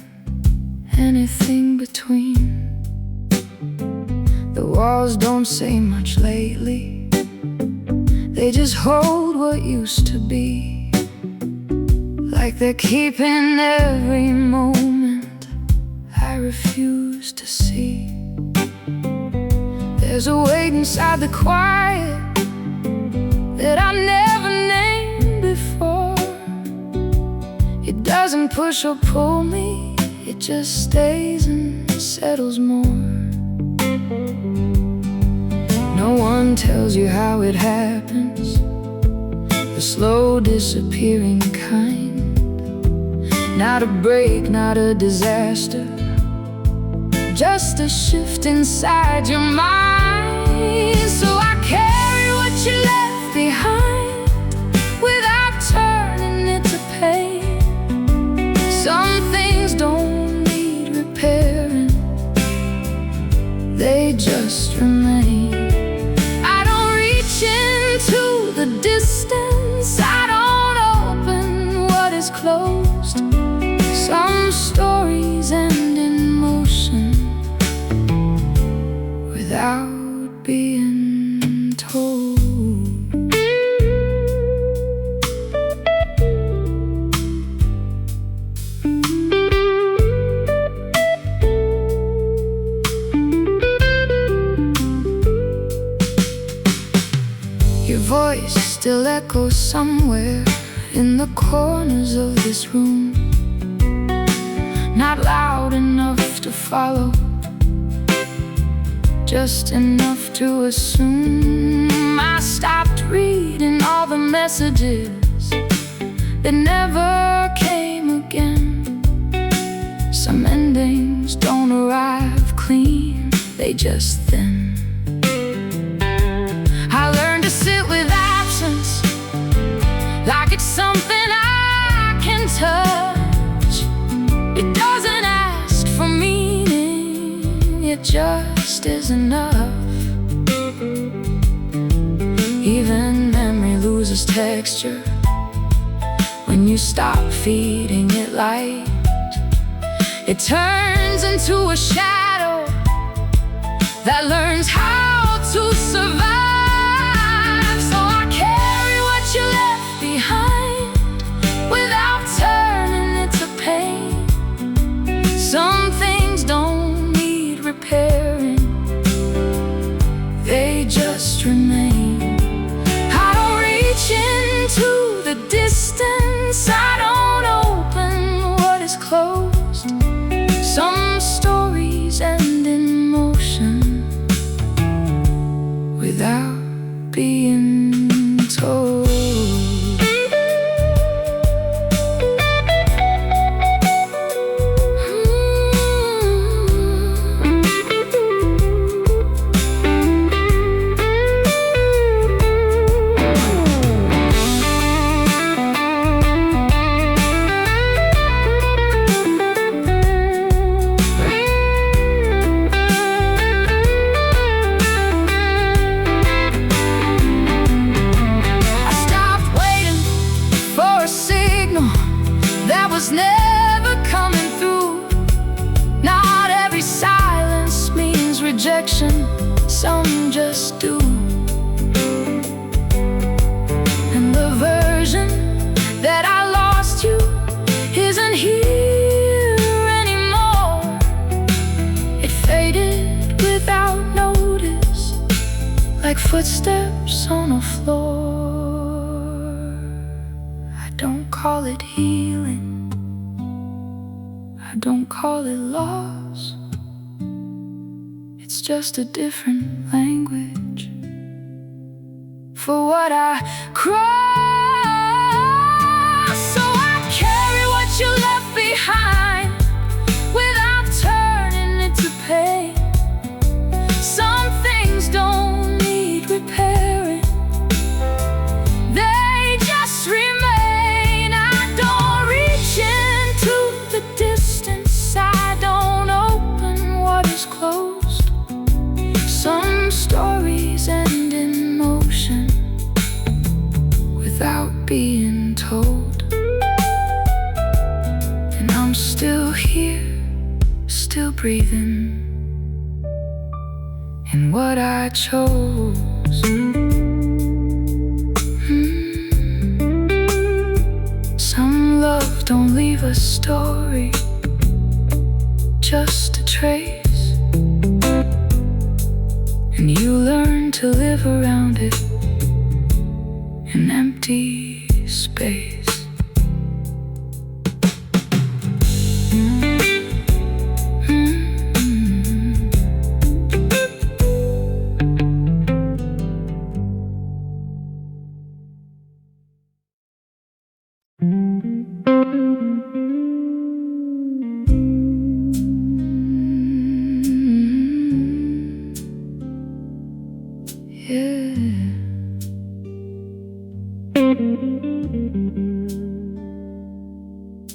anything between. The walls don't say much lately, they just hold what used to be. Like they're keeping every moment I refuse to see. There's a weight inside the quiet that I never named before. It doesn't push or pull me, it just stays and settles more. No one tells you how it happens, the slow disappearing kind. Not a break, not a disaster, just a shift inside your mind. So I carry what you left behind without turning it to pain. Some things don't need repairing, they just remain. I don't reach into the distance, I don't open what is closed. Some stories end in motion without being told. Your voice still echoes somewhere in the corners of this room. Not loud enough to follow, just enough to assume. I stopped reading all the messages that never came again. Some endings don't arrive clean, they just thin. I learned to sit with absence like it's something I can touch. It doesn't ask for meaning, it just is enough. Even memory loses texture when you stop feeding it light. It turns into a shadow that learns how to survive. So I carry what you left behind without turning it to pain. Some things don't need repairing, they just remain. I don't being told. Never coming through. Not every silence means rejection, some just do. And the version that I lost you isn't here anymore. It faded without notice, like footsteps on a floor. I don't call it healing, I don't call it loss. It's just a different language for what I cross. So I carry what you left behind without turning it to pain. Some things don't need repairing, they just remain. I don't reach into the distance, I don't open what is closed. Some stories end in motion without being told. And I'm still here, still breathing in what I chose. Some love don't leave a story, just a trace. And you learn to live around it in empty space.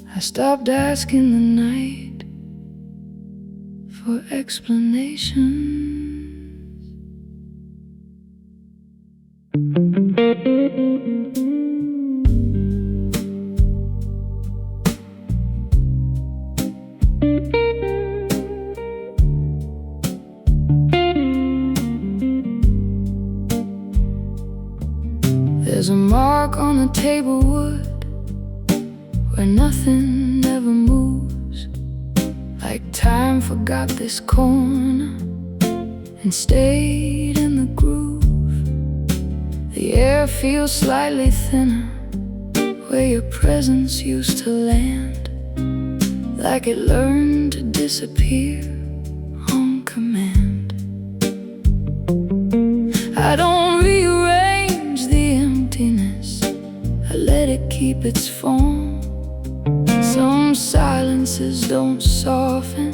I stopped asking the night for explanations. There's a mark on the table wood where nothing ever moves, like time forgot this corner and stayed in the groove. The air feels slightly thinner where your presence used to land, like it learned to disappear on command. I don't rearrange the emptiness, I let it keep its form. Some silences don't soften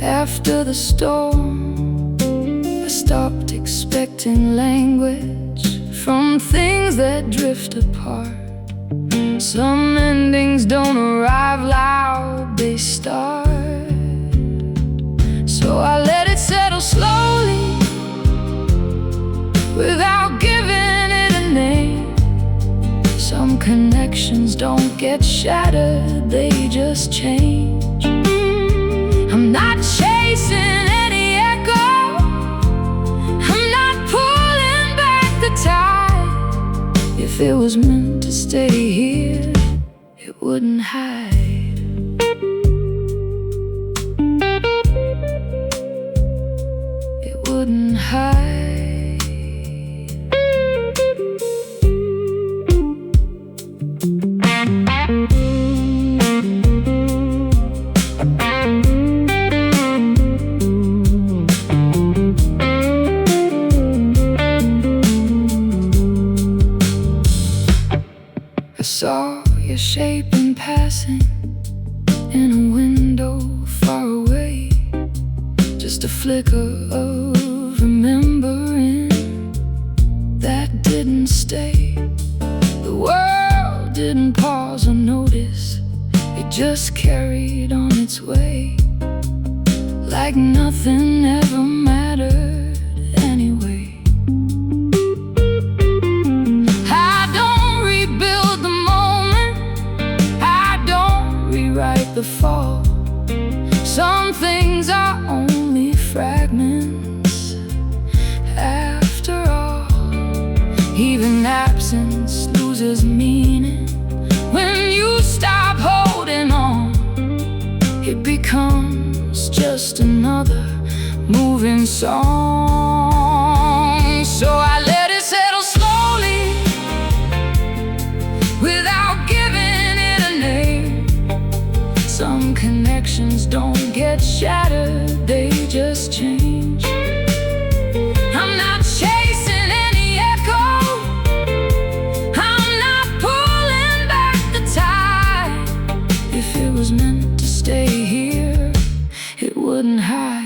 after the storm. I stopped expecting language from things that drift apart. Some endings don't arrive loud, they start. So I let it settle slowly without giving it a name. Some connections don't get shattered, they just change. I'm not chasing any echo, I'm not pulling back the tide. If it was meant to stay here, it wouldn't hide. It wouldn't hide. saw your shape in passing in a window far away. Just a flicker of remembering that didn't stay. The world didn't pause or notice, it just carried on its way, like nothing ever mattered anyway. I don't rebuild the moment, I don't rewrite the fall. Some things are only fragments after all. Even absence loses meaning when you stop holding on. It becomes just another moving song. So I let it settle slowly without giving it a name. Some connections don't get shattered, they just change. I'm not chasing any echo, I'm not pulling back the tide. If it was meant to stay here, it wouldn't hide.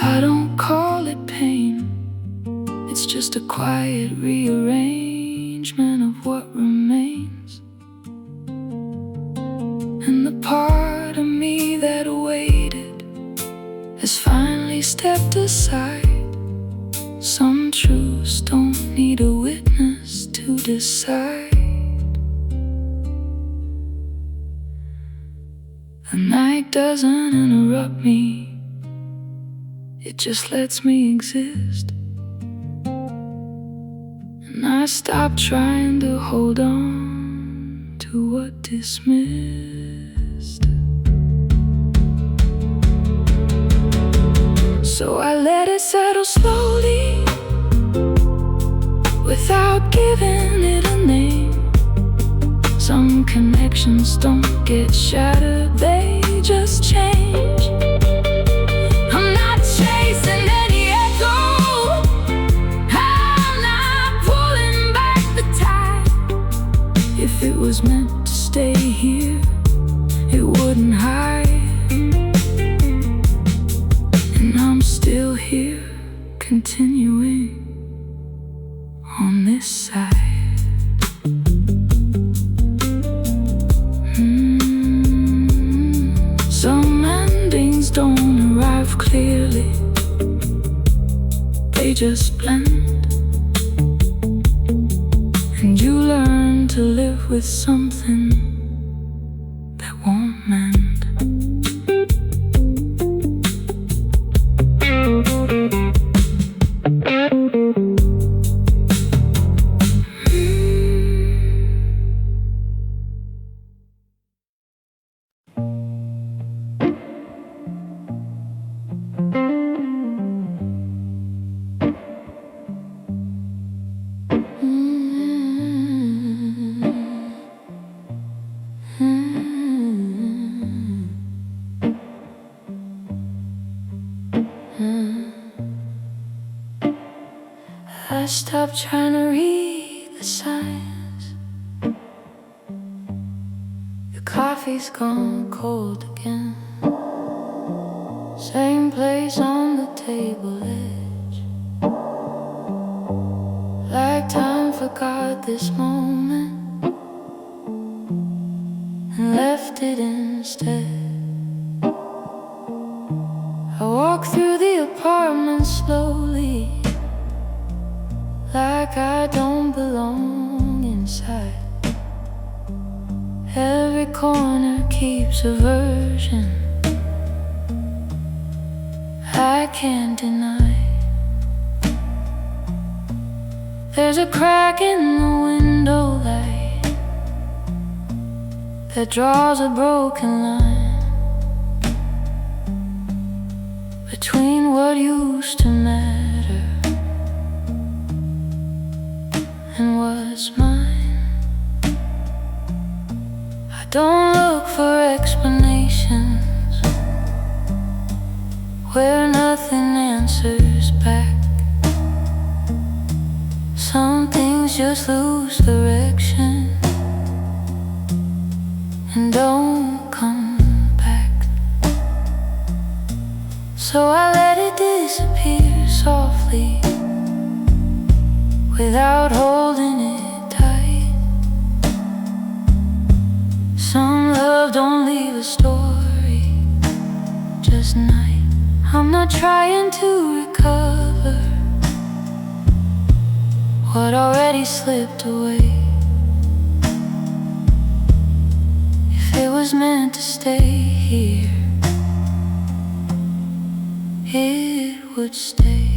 I don't call it pain, it's just a quiet rearrangement of what remains. And the part of me that waited has finally stepped aside. Some truths don't need a witness to decide. The night doesn't interrupt me, it just lets me exist. And I stop trying to hold on to what dismissed. So I let it settle slowly without giving it a name. Some connections don't get shattered, they just change. I'm not chasing any echo, I'm not pulling back the tide. If it was meant to stay here, it wouldn't hide. And I'm still here, continuing on this side. Some endings don't arrive clearly, they just blend. And you learn to live with something that won't mend. I stopped trying to read the signs. Your coffee's gone cold again. Same place on the table edge. Like time forgot this moment and left it instead. I walk through the apartment slowly, like I don't belong inside. Every corner keeps a version I can't deny. There's a crack in the window light that draws a broken line between what used to matter and what's mine. I don't look for explanations where nothing answers back. Some things just lose direction and don't come back. So I let it disappear softly without holding it tight. Some love don't leave a story, just night. I'm not trying to recover what already slipped away. If it was meant to stay here, it would stay.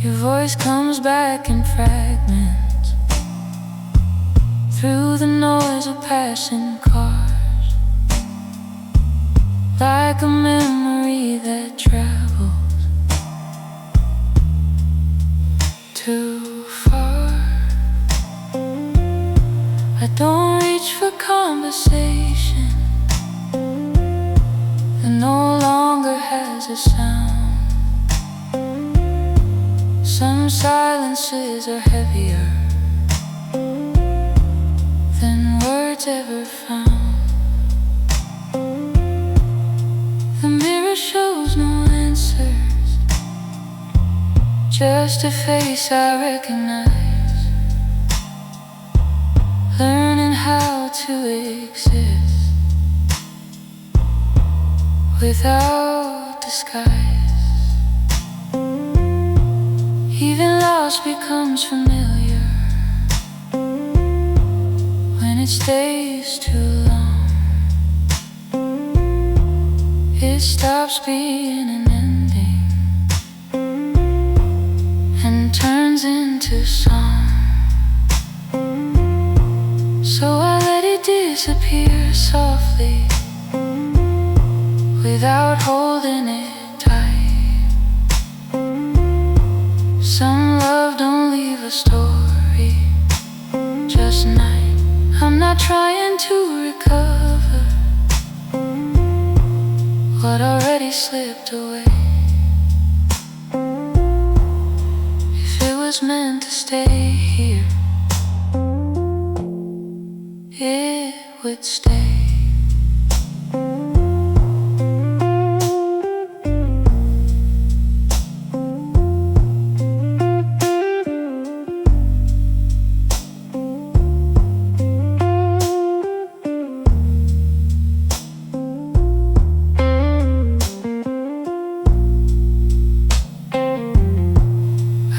Your voice comes back in fragments through the noise of passing cars, like a memory that travels too far. I don't reach for conversation that no longer has a sound. Some silences are heavier than words ever found. The mirror shows no answers, just a face I recognize, learning how to exist without disguise. Even loss becomes familiar when it stays too long. It stops being an ending and turns into song. So I let it disappear softly without holding it tight. Some love don't leave a story, just night. I'm not trying to recover what already slipped away. If it was meant to stay here, it would stay.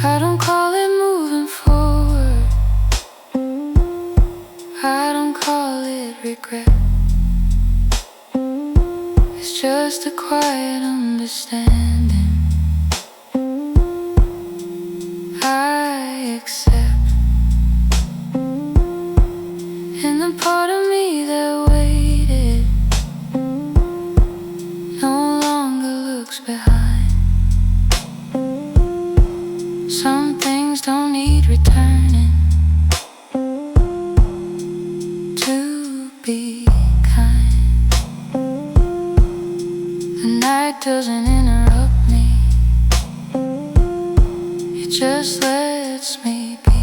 I don't call it moving forward, I don't call it regret. It's just a quiet understanding I accept. And the part of me that waited no longer looks behind. Some things don't need returning to be kind. The night doesn't interrupt me, it just lets me be.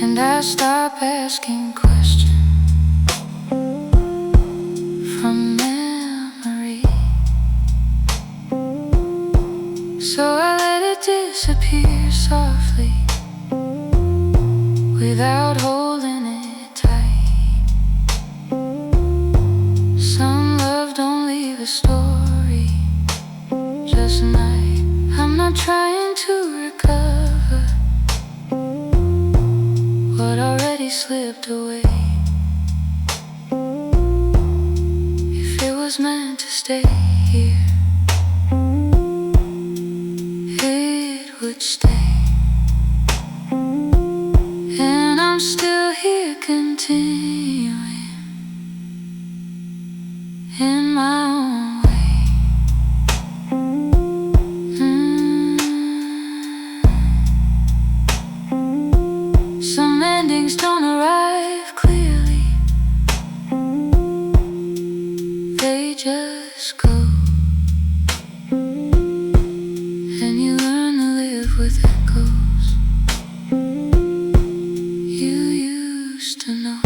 And I stop asking questions from memory. So I let it disappear softly without holding it tight. story, just a night. I'm not trying to recover what already slipped away. If it was meant to stay here, it would stay. And I'm still here continuing in my own way. Some endings don't arrive clearly, they just go, and you learn to live with echoes you used to know.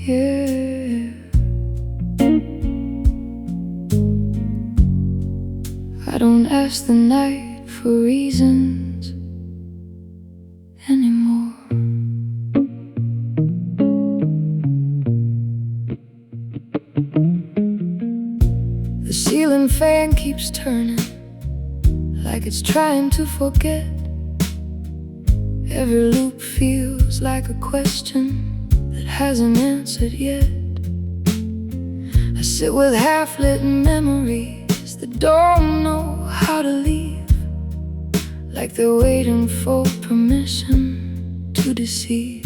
Yeah. I don't ask the night for reasons anymore. The ceiling fan keeps turning, like it's trying to forget. Every loop feels like a question that hasn't answered yet. I sit with half-lit memories that don't know how to leave, like they're waiting for permission to deceive.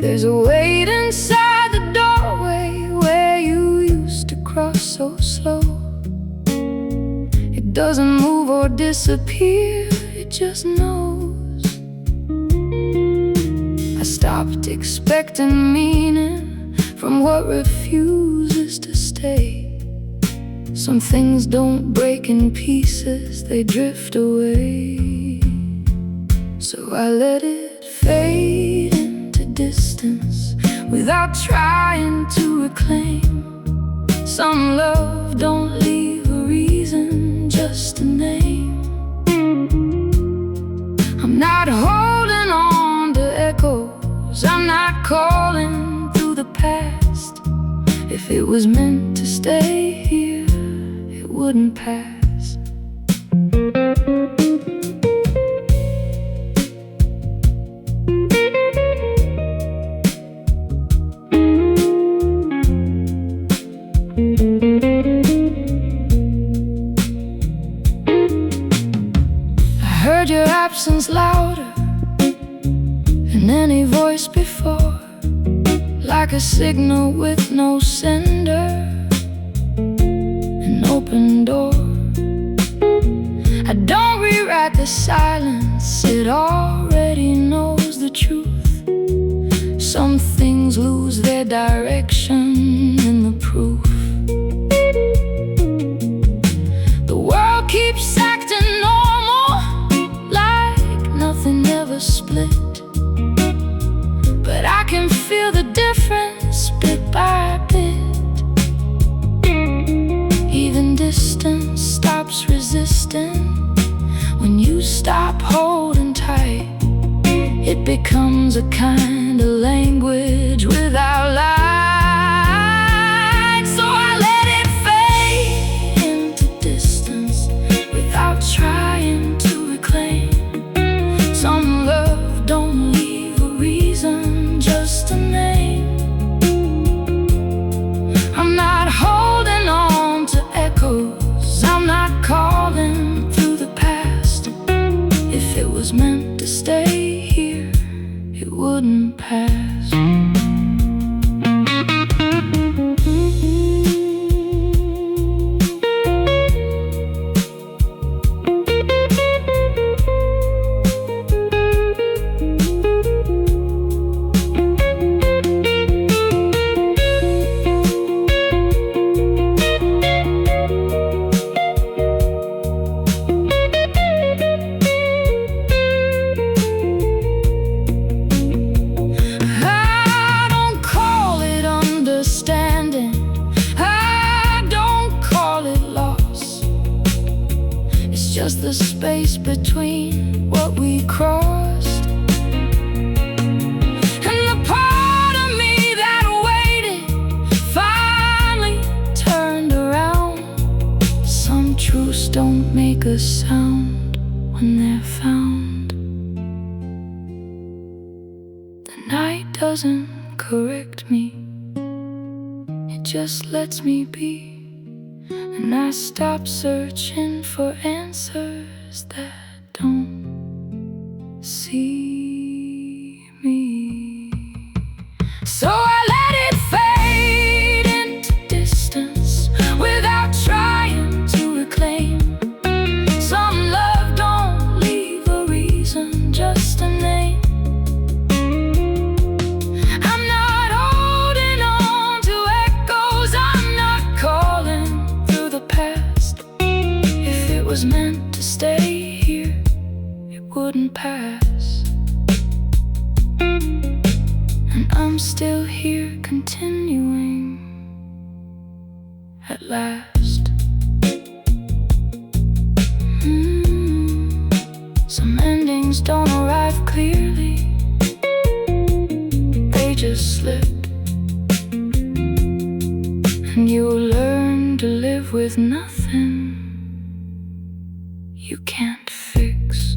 There's a weight inside the doorway where you used to cross so slow. It doesn't move or disappear, it just knows. I stopped expecting meaning from what refuses to stay. Some things don't break in pieces, they drift away. So I let it fade into distance without trying to reclaim. Some love don't leave a reason, just a name. I'm not holding on to echoes, I'm not calling through the past. If it was meant to stay here, it wouldn't pass. I heard your absence louder than any voice before, like a signal with no sender, an open door. I don't rewrite the silence, it already knows the truth. Some things lose their direction in the proof. The world keeps acting normal, like nothing ever split. But I can feel the difference bit by bit. Even distance stops resisting when you stop holding tight. It becomes a kind of language without light. So I let it fade into distance without trying to reclaim. Some love don't leave a reason, just a name. I'm not holding on to echoes, I'm not calling through the past. If it was meant to stay here, it wouldn't pass. just the space between what we crossed. And the part of me that waited finally turned around. Some truths don't make a sound when they're found. The night doesn't correct me, it just lets me be. And I stop searching for answers that don't see me. So I let it fade into distance without trying to reclaim. Some love don't leave a reason, just a name. I'm not holding on to echoes, I'm not calling through the past. If it was meant to stay here, it wouldn't pass. And I'm still here continuing at last. Some endings don't arrive clearly, they just slip. And you learn to live with nothing you can't fix.